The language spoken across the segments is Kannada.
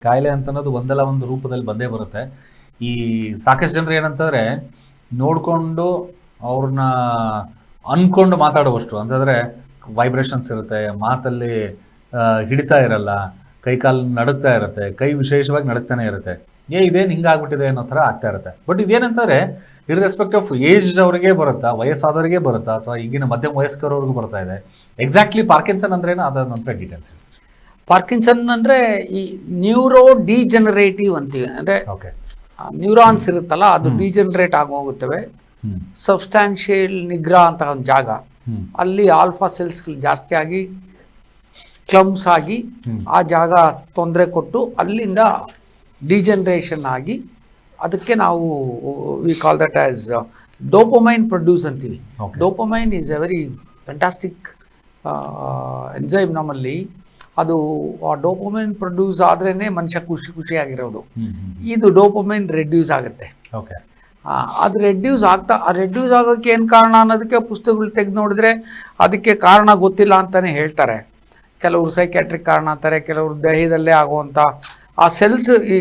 ಕಾಯಿಲೆ ಅಂತ ಅನ್ನೋದು ಒಂದಲ್ಲ ಒಂದು ರೂಪದಲ್ಲಿ ಬಂದೇ ಬರುತ್ತೆ. ಈ ಸಾಕಷ್ಟು ಜನರು ಏನಂತಂದ್ರೆ ನೋಡ್ಕೊಂಡು ಅವ್ರನ್ನ ಅನ್ಕೊಂಡು ಮಾತಾಡುವಷ್ಟು ಅಂತಂದ್ರೆ ವೈಬ್ರೇಷನ್ಸ್ ಇರುತ್ತೆ, ಮಾತಲ್ಲಿ ಹಿಡಿತಾ ಇರಲ್ಲ, ಕೈ ಕಾಲು ನಡುಗ್ತಾ ಇರುತ್ತೆ, ಕೈ ವಿಶೇಷವಾಗಿ ನಡುಗ್ತಾನೆ ಇರುತ್ತೆ. ಇದೇನು ಹಿಂಗಾಗ್ಬಿಟ್ಟಿದೆ ಅನ್ನೋ ಥರ ಆಗ್ತಾ ಇರುತ್ತೆ. ಬಟ್ ಇದೇನಂತಂದ್ರೆ ಇರ್ರೆಸ್ಪೆಕ್ಟ್ ಆಫ್ ಏಜ್ ಅವರಿಗೆ ಬರುತ್ತಾ, ವಯಸ್ಸಾದವರಿಗೆ ಬರುತ್ತಾ, ಅಥವಾ ಈಗಿನ ಮಧ್ಯಮ ವಯಸ್ಕರವ್ರಿಗೂ ಬರ್ತಾ ಇದೆ. ಎಕ್ಸಾಕ್ಟ್ಲಿ ಪಾರ್ಕಿನ್ಸನ್ ಅಂದ್ರೇನು ಅದನ್ನ ಡೀಟೇಲ್ಸ್ ಹೇಳಿ. ಪಾರ್ಕಿನ್ಸನ್ ಅಂದರೆ ಈ ನ್ಯೂರೋ ಡಿಜನರೇಟಿವ್ ಅಂತೀವಿ. ಅಂದರೆ ಓಕೆ, ನ್ಯೂರಾನ್ಸ್ ಇರುತ್ತಲ್ಲ ಅದು ಡಿಜನರೇಟ್ ಆಗಿ ಹೋಗುತ್ತವೆ. ಸಬ್ಸ್ಟಾನ್ಷಿಯಲ್ ನಿಗ್ರಾ ಅಂತ ಒಂದು ಜಾಗ, ಅಲ್ಲಿ ಆಲ್ಫಾ ಸೆಲ್ಸ್ಗಳು ಜಾಸ್ತಿ ಆಗಿ ಕ್ಲಮ್ಸ್ ಆಗಿ ಆ ಜಾಗ ತೊಂದರೆ ಕೊಟ್ಟು ಅಲ್ಲಿಂದ ಡಿಜನರೇಷನ್ ಆಗಿ ಅದಕ್ಕೆ ನಾವು we call that as dopamine produce ಅಂತೀವಿ. Dopamine is a very fantastic enzyme ನಮ್ಮಲ್ಲಿ. ಅದು ಆ ಡೋಪಮೈನ್ ಪ್ರೊಡ್ಯೂಸ್ ಆದ್ರೇ ಮನುಷ್ಯ ಖುಷಿಯಾಗಿರೋದು. ಇದು ಡೋಪಮೈನ್ ರೆಡ್ಯೂಸ್ ಆಗುತ್ತೆ. ಓಕೆ, ಅದು ರೆಡ್ಯೂಸ್ ಆಗೋಕ್ಕೆ ಏನು ಕಾರಣ ಅನ್ನೋದಕ್ಕೆ ಪುಸ್ತಕಗಳು ತೆಗೆದು ನೋಡಿದ್ರೆ ಅದಕ್ಕೆ ಕಾರಣ ಗೊತ್ತಿಲ್ಲ ಅಂತಲೇ ಹೇಳ್ತಾರೆ. ಕೆಲವರು ಸೈಕ್ಯಾಟ್ರಿಕ್ ಕಾರಣ ಅಂತಾರೆ, ಕೆಲವರು ದೇಹದಲ್ಲೇ ಆಗುವಂಥ ಆ ಸೆಲ್ಸ್ ಈ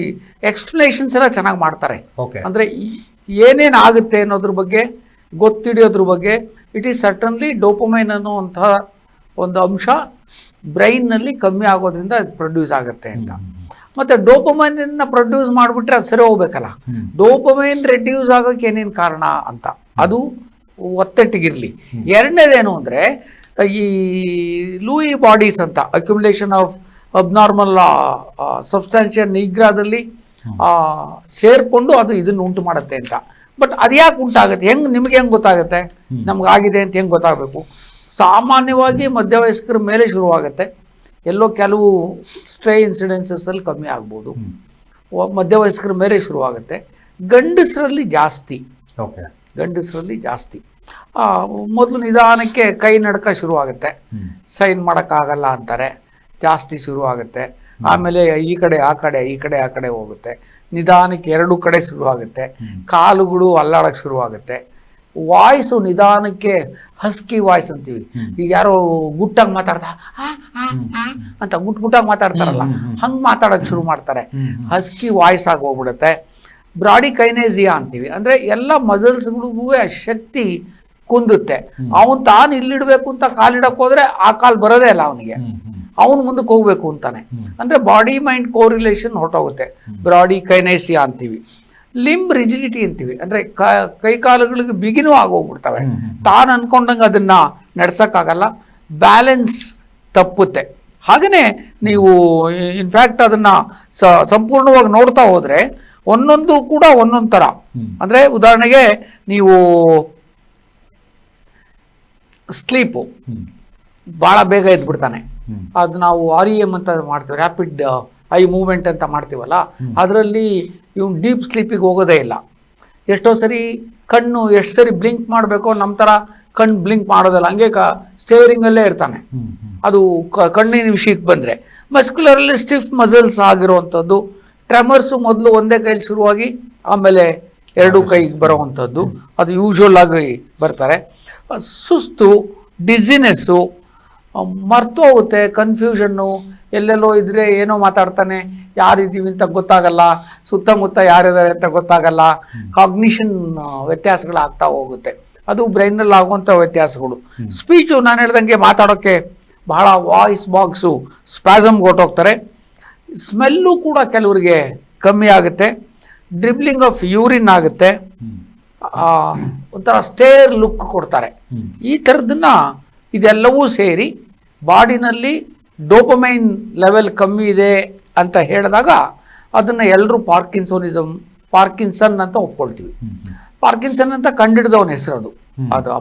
ಎಕ್ಸ್ಪ್ಲನೇಷನ್ಸ್ ಎಲ್ಲ ಚೆನ್ನಾಗಿ ಮಾಡ್ತಾರೆ. ಅಂದರೆ ಏನೇನು ಆಗುತ್ತೆ ಅನ್ನೋದ್ರ ಬಗ್ಗೆ ಗೊತ್ತಿಡಿಯೋದ್ರ ಬಗ್ಗೆ ಇಟ್ ಈಸ್ ಸರ್ಟನ್ಲಿ ಡೋಪಮೈನ್ ಅನ್ನುವಂತಹ ಒಂದು ಅಂಶ ಬ್ರೈನ್ನಲ್ಲಿ ಕಮ್ಮಿ ಆಗೋದ್ರಿಂದ ಅದು ಪ್ರೊಡ್ಯೂಸ್ ಆಗುತ್ತೆ ಅಂತ. ಮತ್ತು ಡೋಪಮೈನನ್ನು ಪ್ರೊಡ್ಯೂಸ್ ಮಾಡಿಬಿಟ್ರೆ ಅದು ಸರಿ ಹೋಗ್ಬೇಕಲ್ಲ. ಡೋಪಮೈನ್ ರೆಡ್ಯೂಸ್ ಆಗೋಕ್ಕೆ ಏನೇನು ಕಾರಣ ಅಂತ ಅದು ಒತ್ತಟ್ಟಿಗಿರಲಿ. ಎರಡನೇದೇನು ಅಂದರೆ ಈ ಲೂಯಿ ಬಾಡೀಸ್ ಅಂತ ಅಕ್ಯುಮುಲೇಷನ್ ಆಫ್ ಅಬ್ನಾರ್ಮಲ್ ಸಬ್ಸ್ಟಾನ್ಷಿಯಲ್ ನಿಗ್ರಾದಲ್ಲಿ ಸೇರಿಕೊಂಡು ಅದು ಇದನ್ನು ಉಂಟು ಮಾಡುತ್ತೆ ಅಂತ. ಬಟ್ ಅದು ಯಾಕೆ ಉಂಟಾಗುತ್ತೆ, ನಿಮಗೆ ಹೆಂಗೆ ಗೊತ್ತಾಗುತ್ತೆ? ನಮಗಾಗಿದೆ ಅಂತ ಹೆಂಗೆ ಗೊತ್ತಾಗಬೇಕು? ಸಾಮಾನ್ಯವಾಗಿ ಮಧ್ಯವಯಸ್ಕರ ಮೇಲೆ ಶುರುವಾಗುತ್ತೆ. ಎಲ್ಲೋ ಕೆಲವು ಸ್ಟ್ರೇ ಇನ್ಸಿಡೆನ್ಸಸ್ಸಲ್ಲಿ ಕಮ್ಮಿ ಆಗ್ಬೋದು. ಮಧ್ಯವಯಸ್ಕರ ಮೇಲೆ ಶುರುವಾಗುತ್ತೆ. ಗಂಡಸರಲ್ಲಿ ಜಾಸ್ತಿ ಮೊದಲು ನಿಧಾನಕ್ಕೆ ಕೈ ನಡ್ಕ ಶುರುವಾಗುತ್ತೆ, ಸೈನ್ ಮಾಡೋಕ್ಕಾಗಲ್ಲ ಅಂತಾರೆ, ಜಾಸ್ತಿ ಶುರುವಾಗುತ್ತೆ. ಆಮೇಲೆ ಈ ಕಡೆ ಆ ಕಡೆ ಹೋಗುತ್ತೆ, ನಿಧಾನಕ್ಕೆ ಎರಡೂ ಕಡೆ ಶುರುವಾಗುತ್ತೆ, ಕಾಲುಗಳು ಅಲ್ಲಾಡಕ್ಕೆ ಶುರುವಾಗುತ್ತೆ. ವಾಯ್ಸು ನಿಧಾನಕ್ಕೆ ಹಸ್ಕಿ ವಾಯ್ಸ್ ಅಂತೀವಿ. ಈಗ ಯಾರೋ ಗುಟ್ಟಾಗಿ ಮಾತಾಡ್ತಾ ಅಂತ ಗುಟ್ಟಾಗಿ ಮಾತಾಡ್ತಾರಲ್ಲ, ಹಂಗೆ ಮಾತಾಡೋಕ್ಕೆ ಶುರು ಮಾಡ್ತಾರೆ. ಹಸ್ಕಿ ವಾಯ್ಸ್ ಆಗಿ ಹೋಗ್ಬಿಡುತ್ತೆ. ಬ್ರಾಡಿ ಕೈನೇಸಿಯಾ ಅಂತೀವಿ. ಅಂದರೆ ಎಲ್ಲ ಮಸಲ್ಸ್ಗಳಿಗೂ ಶಕ್ತಿ ಕುಂದುತ್ತೆ. ಅವನು ತಾನು ಇಲ್ಲಿಡಬೇಕು ಅಂತ ಕಾಲಿಡಕ್ಕೆ ಹೋದ್ರೆ ಆ ಕಾಲು ಬರೋದೇ ಇಲ್ಲ ಅವನಿಗೆ, ಅವನು ಮುಂದಕ್ಕೆ ಹೋಗ್ಬೇಕು ಅಂತಾನೆ. ಅಂದರೆ ಬಾಡಿ ಮೈಂಡ್ ಕೋರಿಲೇಷನ್ ಹೊರಟೋಗುತ್ತೆ. ಬ್ರಾಡಿ ಕೈನೇಸಿಯಾ ಅಂತೀವಿ. ಲಿಂಬ್ ರಿಜಿಡಿಟಿ ಅಂತೀವಿ. ಅಂದರೆ ಕೈ ಕಾಲುಗಳಿಗೆ ಬಿಗಿನೂ ಆಗೋಗ್ಬಿಡ್ತವೆ, ತಾನು ಅನ್ಕೊಂಡಂಗೆ ಅದನ್ನ ನಡ್ಸೋಕ್ಕಾಗಲ್ಲ, ಬ್ಯಾಲೆನ್ಸ್ ತಪ್ಪುತ್ತೆ. ಹಾಗೆಯೇ ನೀವು ಇನ್ಫ್ಯಾಕ್ಟ್ ಅದನ್ನ ಸಂಪೂರ್ಣವಾಗಿ ನೋಡ್ತಾ ಹೋದ್ರೆ ಒಂದೊಂದು ಕೂಡ ಒಂದೊಂದು ಥರ. ಅಂದರೆ ಉದಾಹರಣೆಗೆ ನೀವು ಸ್ಲೀಪು ಭಾಳ ಬೇಗ ಎದ್ಬಿಡ್ತಾನೆ. ಅದು ನಾವು REM ಅಂತ ಮಾಡ್ತೀವಿ, ರ್ಯಾಪಿಡ್ ಐ ಮೂವ್ಮೆಂಟ್ ಅಂತ ಮಾಡ್ತೀವಲ್ಲ, ಅದರಲ್ಲಿ ಇವ್ನು ಡೀಪ್ ಸ್ಲೀಪಿಗೆ ಹೋಗೋದೇ ಇಲ್ಲ. ಎಷ್ಟೋ ಸರಿ ಕಣ್ಣು ಎಷ್ಟು ಸರಿ ಬ್ಲಿಂಕ್ ಮಾಡಬೇಕೋ ನಮ್ಮ ಥರ ಕಣ್ಣು ಬ್ಲಿಂಕ್ ಮಾಡೋದಿಲ್ಲ, ಹಂಗೆ ಸ್ಟೇರಿಂಗಲ್ಲೇ ಇರ್ತಾನೆ. ಅದು ಕಣ್ಣಿನ ವಿಷಯಕ್ಕೆ ಬಂದರೆ ಮಸ್ಕ್ಯುಲರಲ್ಲಿ ಸ್ಟಿಫ್ ಮಸಲ್ಸ್ ಆಗಿರುವಂಥದ್ದು. ಟ್ರೆಮರ್ಸು ಮೊದಲು ಒಂದೇ ಕೈಲಿ ಶುರುವಾಗಿ ಆಮೇಲೆ ಎರಡೂ ಕೈಗೆ ಬರೋವಂಥದ್ದು, ಅದು ಯೂಶ್ವಲ್ ಆಗಿ ಬರ್ತಾರೆ. ಸುಸ್ತು, ಡಿಸಿನೆಸ್ಸು, ಮರ್ತು ಹೋಗುತ್ತೆ, ಕನ್ಫ್ಯೂಷನ್ನು, ಎಲ್ಲೆಲ್ಲೋ ಇದ್ರೆ ಏನೋ ಮಾತಾಡ್ತಾನೆ, ಯಾರಿದ್ದೀವಿ ಅಂತ ಗೊತ್ತಾಗಲ್ಲ, ಸುತ್ತಮುತ್ತ ಯಾರಿದ್ದಾರೆ ಅಂತ ಗೊತ್ತಾಗಲ್ಲ, ಕಾಗ್ನಿಷನ್ ವ್ಯತ್ಯಾಸಗಳಾಗ್ತಾ ಹೋಗುತ್ತೆ. ಅದು ಬ್ರೈನಲ್ಲಿ ಆಗುವಂಥ ವ್ಯತ್ಯಾಸಗಳು. ಸ್ಪೀಚು ನಾನು ಹೇಳ್ದಂಗೆ ಮಾತಾಡೋಕ್ಕೆ ಬಹಳ ವಾಯ್ಸ್ ಬಾಕ್ಸು ಸ್ಪ್ಯಾಸಮ್ಗೆ ಹೊರಟೋಗ್ತಾರೆ. ಸ್ಮೆಲ್ಲು ಕೂಡ ಕೆಲವರಿಗೆ ಕಮ್ಮಿ ಆಗುತ್ತೆ. ಡ್ರಿಬ್ಲಿಂಗ್ ಆಫ್ ಯೂರಿನ್ ಆಗುತ್ತೆ. ಒಂಥರ ಸ್ಟೇರ್ ಲುಕ್ ಕೊಡ್ತಾರೆ. ಈ ಥರದನ್ನ ಇದೆಲ್ಲವೂ ಸೇರಿ ಬಾಡಿನಲ್ಲಿ ಡೋಪಮೈನ್ ಲೆವೆಲ್ ಕಮ್ಮಿ ಇದೆ ಅಂತ ಹೇಳಿದಾಗ ಅದನ್ನು ಎಲ್ಲರೂ ಪಾರ್ಕಿನ್ಸನ್ ಅಂತ ಒಪ್ಕೊಳ್ತೀವಿ. ಪಾರ್ಕಿನ್ಸನ್ ಅಂತ ಕಂಡಿಡಿದವನ ಹೆಸರು ಅದು ಆ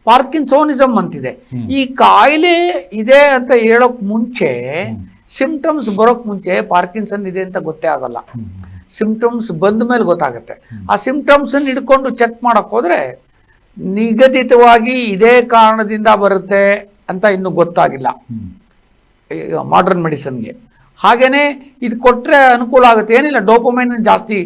ಪಾರ್ಕಿನ್ಸೋನಿಸಮ್ ಅಂತಿದೆ. ಈ ಕಾಯಿಲೆ ಇದೆ ಅಂತ ಹೇಳೋಕ್ ಮುಂಚೆ, ಸಿಂಪ್ಟಮ್ಸ್ ಬರೋಕ್ ಮುಂಚೆ ಪಾರ್ಕಿನ್ಸನ್ ಇದೆ ಅಂತ ಗೊತ್ತೇ ಆಗಲ್ಲ. ಸಿಂಪ್ಟಮ್ಸ್ ಬಂದ ಮೇಲೆ ಗೊತ್ತಾಗುತ್ತೆ. ಆ ಸಿಂಪ್ಟಮ್ಸನ್ನು ಹಿಡ್ಕೊಂಡು ಚೆಕ್ ಮಾಡಕ್ ಹೋದ್ರೆ ನಿಗದಿತವಾಗಿ ಇದೇ ಕಾರಣದಿಂದ ಬರುತ್ತೆ ಅಂತ ಇನ್ನೂ ಗೊತ್ತಾಗಿಲ್ಲ ಮಾಡರ್ನ್ ಮೆಡಿಸನ್ಗೆ. ಹಾಗೇನೆ ಇದು ಕೊಟ್ಟರೆ ಅನುಕೂಲ ಆಗುತ್ತೆ, ಏನಿಲ್ಲ, ಡೋಪಮೈನ್ ಜಾಸ್ತಿ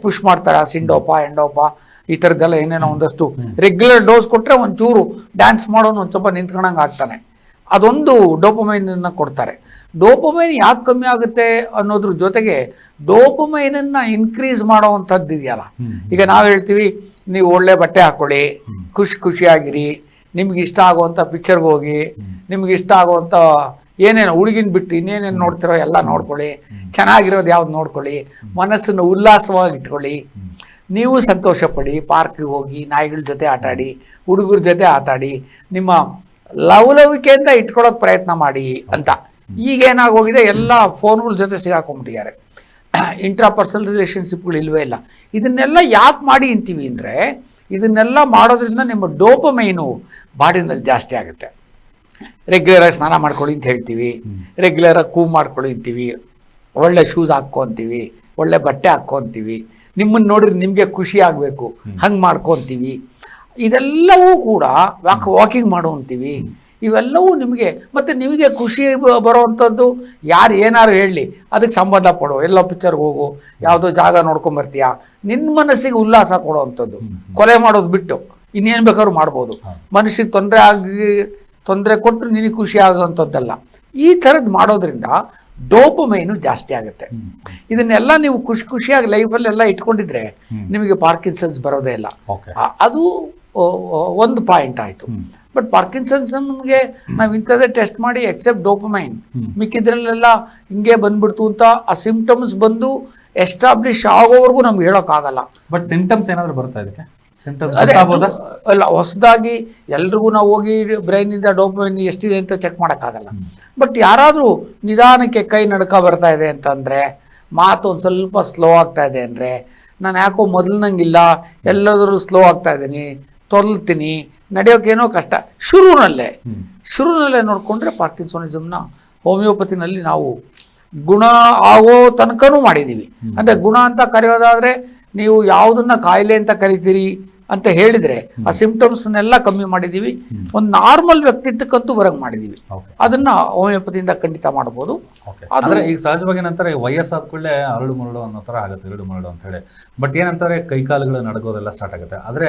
ಪುಷ್ ಮಾಡ್ತಾರೆ, ಸಿಂಡೋಪಾ ಎಂಡೋಪಾ ಈ ಥರದ್ದೆಲ್ಲ ಏನೇನೋ ಒಂದಷ್ಟು ರೆಗ್ಯುಲರ್ ಡೋಸ್ ಕೊಟ್ಟರೆ ಒಂಚೂರು ಡ್ಯಾನ್ಸ್ ಮಾಡೋನು ಒಂದು ಸ್ವಲ್ಪ ನಿಂತ್ಕೊಂಡಂಗೆ ಆಗ್ತಾನೆ. ಅದೊಂದು ಡೋಪಮೈನನ್ನು ಕೊಡ್ತಾರೆ. ಡೋಪಮೈನ್ ಯಾಕೆ ಕಮ್ಮಿ ಆಗುತ್ತೆ ಅನ್ನೋದ್ರ ಜೊತೆಗೆ ಡೋಪಮೈನನ್ನು ಇನ್ಕ್ರೀಸ್ ಮಾಡೋವಂಥದ್ದು ಇದೆಯಲ್ಲ. ಈಗ ನಾವು ಹೇಳ್ತೀವಿ, ನೀವು ಒಳ್ಳೆ ಬಟ್ಟೆ ಹಾಕ್ಕೊಳ್ಳಿ, ಖುಷಿಯಾಗಿರಿ, ನಿಮ್ಗೆ ಇಷ್ಟ ಆಗುವಂಥ ಪಿಕ್ಚರ್ಗೆ ಹೋಗಿ, ನಿಮ್ಗೆ ಇಷ್ಟ ಆಗುವಂಥ ಏನೇನು ಹುಡುಗಿನ ಬಿಟ್ಟು ಇನ್ನೇನೇನು ನೋಡ್ತಿರೋ ಎಲ್ಲ ನೋಡ್ಕೊಳ್ಳಿ, ಚೆನ್ನಾಗಿರೋದು ಯಾವ್ದು ನೋಡ್ಕೊಳ್ಳಿ, ಮನಸ್ಸನ್ನು ಉಲ್ಲಾಸವಾಗಿ ಇಟ್ಕೊಳ್ಳಿ, ನೀವು ಸಂತೋಷ ಪಡಿ, ಪಾರ್ಕಿಗೆ ಹೋಗಿ, ನಾಯಿಗಳ ಜೊತೆ ಆಟಾಡಿ, ಹುಡುಗರ ಜೊತೆ ಆಟಾಡಿ, ನಿಮ್ಮ ಲವಲವಿಕೆಯಿಂದ ಇಟ್ಕೊಳ್ಳೋಕೆ ಪ್ರಯತ್ನ ಮಾಡಿ ಅಂತ. ಈಗೇನಾಗೋಗಿದೆ, ಎಲ್ಲ ಫೋನ್ಗಳ ಜೊತೆ ಸಿಗಾಕೊಂಡ್ಬಿಟ್ಟಿದ್ದಾರೆ, ಇಂಟ್ರಾಪರ್ಸನಲ್ ರಿಲೇಷನ್ಶಿಪ್ಗಳು ಇಲ್ವೇ ಇಲ್ಲ. ಇದನ್ನೆಲ್ಲ ಯಾಕೆ ಮಾಡಿ ಅಂತೀವಿ ಅಂದರೆ, ಇದನ್ನೆಲ್ಲ ಮಾಡೋದ್ರಿಂದ ನಿಮ್ಮ ಡೋಪಮೈನು ಬಾಡಿನಲ್ಲಿ ಜಾಸ್ತಿ ಆಗುತ್ತೆ. ರೆಗ್ಯುಲರಾಗಿ ಸ್ನಾನ ಮಾಡ್ಕೊಳ್ಳಿ ಅಂತ ಹೇಳ್ತೀವಿ, ರೆಗ್ಯುಲರಾಗಿ ಕೂವ್ ಮಾಡ್ಕೊಳ್ಳಿ ಅಂತೀವಿ, ಒಳ್ಳೆ ಶೂಸ್ ಹಾಕ್ಕೊಂತೀವಿ, ಒಳ್ಳೆ ಬಟ್ಟೆ ಹಾಕ್ಕೊಂತೀವಿ, ನಿಮ್ಮನ್ನು ನೋಡಿದ್ರೆ ನಿಮಗೆ ಖುಷಿ ಆಗಬೇಕು ಹಂಗೆ ಮಾಡ್ಕೊತೀವಿ. ಇದೆಲ್ಲವೂ ಕೂಡ ವಾಕಿಂಗ್ ಮಾಡೋ ಅಂತೀವಿ. ಇವೆಲ್ಲವೂ ನಿಮಗೆ ಮತ್ತು ನಿಮಗೆ ಖುಷಿ ಬರೋವಂಥದ್ದು ಯಾರು ಏನಾರು ಹೇಳಲಿ ಅದಕ್ಕೆ ಸಂಬಂಧ ಪಡೋ, ಎಲ್ಲೋ ಪಿಕ್ಚರ್ಗೆ ಹೋಗು, ಯಾವುದೋ ಜಾಗ ನೋಡ್ಕೊಂಬರ್ತೀಯ, ನಿನ್ನ ಮನಸ್ಸಿಗೆ ಉಲ್ಲಾಸ ಕೊಡೋವಂಥದ್ದು. ಕೊಲೆ ಮಾಡೋದು ಬಿಟ್ಟು ಇನ್ನೇನು ಬೇಕಾದ್ರೂ ಮಾಡ್ಬೋದು, ಮನುಷ್ಯಗೆ ತೊಂದರೆ ಕೊಟ್ಟು ನಿನಗೆ ಖುಷಿ ಆಗೋವಂಥದ್ದಲ್ಲ. ಈ ಥರದ್ದು ಮಾಡೋದ್ರಿಂದ ಡೋಪಮೈನು ಜಾಸ್ತಿ ಆಗುತ್ತೆ. ಇದನ್ನೆಲ್ಲ ನೀವು ಖುಷಿಯಾಗಿ ಲೈಫಲ್ಲೆಲ್ಲ ಇಟ್ಕೊಂಡಿದ್ರೆ ನಿಮಗೆ ಪಾರ್ಕಿನ್ಸನ್ಸ್ ಬರೋದೇ ಇಲ್ಲ. ಅದು ಒಂದು ಪಾಯಿಂಟ್ ಆಯಿತು. ಬಟ್ ಪಾರ್ಕಿನ್ಸನ್ಸ್ಗೆ ನಾವು ಇಂಥದ್ದೇ ಟೆಸ್ಟ್ ಮಾಡಿ ಎಕ್ಸೆಪ್ಟ್ ಡೋಪಮೈನ್, ಮಿಕ್ಕಿದ್ರಲ್ಲೆಲ್ಲ ಹಿಂಗೆ ಬಂದ್ಬಿಡ್ತು ಅಂತ ಆ ಸಿಂಪ್ಟಮ್ಸ್ ಬಂದು ಎಸ್ಟಾಬ್ಲಿಷ್ ಆಗೋವರೆಗೂ ನಮ್ಗೆ ಹೇಳೋಕ್ಕಾಗಲ್ಲ. ಬಟ್ ಸಿಂಪ್ಟಮ್ಸ್ ಏನಾದರೂ ಬರ್ತಾ ಇದಕ್ಕೆ? ಅಲ್ಲ, ಹೊಸದಾಗಿ ಎಲ್ರಿಗೂ ನಾವು ಹೋಗಿ ಬ್ರೈನಿಂದ ಡೋಪಮೈನ್ ಎಷ್ಟಿದೆ ಅಂತ ಚೆಕ್ ಮಾಡೋಕ್ಕಾಗಲ್ಲ. ಬಟ್ ಯಾರಾದರೂ ನಿಧಾನಕ್ಕೆ ಕೈ ನಡ್ಕ ಬರ್ತಾ ಇದೆ ಅಂತಂದರೆ, ಮಾತು ಒಂದು ಸ್ವಲ್ಪ ಸ್ಲೋ ಆಗ್ತಾ ಇದೆ ಅಂದರೆ, ನಾನು ಯಾಕೋ ಮೊದಲಿನಂಗಿಲ್ಲ, ಎಲ್ಲಾದರೂ ಸ್ಲೋ ಆಗ್ತಾ ಇದ್ದೀನಿ, ತೊಲ್ತೀನಿ, ನಡೆಯೋಕ್ಕೇನೋ ಕಷ್ಟ, ಶುರುನಲ್ಲೇ ನೋಡಿಕೊಂಡ್ರೆ ಪಾರ್ಕಿನ್ಸೋನಿಸಮ್ನ ಹೋಮಿಯೋಪತಿನಲ್ಲಿ ನಾವು ಗುಣ ಆಗೋ ತನಕನೂ ಮಾಡಿದ್ದೀವಿ. ಅಂದರೆ ಗುಣ ಅಂತ ಕರೆಯೋದಾದರೆ ನೀವು ಯಾವುದನ್ನ ಕಾಯಿಲೆ ಅಂತ ಕರಿತೀರಿ ಅಂತ ಹೇಳಿದರೆ ಆ ಸಿಂಪ್ಟಮ್ಸ್ನೆಲ್ಲ ಕಮ್ಮಿ ಮಾಡಿದ್ದೀವಿ. ಒಂದು ನಾರ್ಮಲ್ ವ್ಯಕ್ತಿತ್ವಕ್ಕಂತೂ ಬರಂಗೆ ಮಾಡಿದ್ದೀವಿ. ಅದನ್ನು ಹೋಮಿಯೋಪತಿಯಿಂದ ಖಂಡಿತ ಮಾಡ್ಬೋದು. ಆದರೆ ಈಗ ಸಹಜವಾಗಿ ಏನಂತಾರೆ, ವಯಸ್ಸಾದ ಕೂಡಲೇ ಅರಳು ಮರಳು ಅನ್ನೋ ಥರ ಆಗುತ್ತೆ, ಎರಡು ಮರಳು ಅಂತ ಹೇಳಿ. ಬಟ್ ಏನಂತಾರೆ, ಕೈಕಾಲುಗಳು ನಡಗೋದೆಲ್ಲ ಸ್ಟಾರ್ಟ್ ಆಗುತ್ತೆ. ಆದರೆ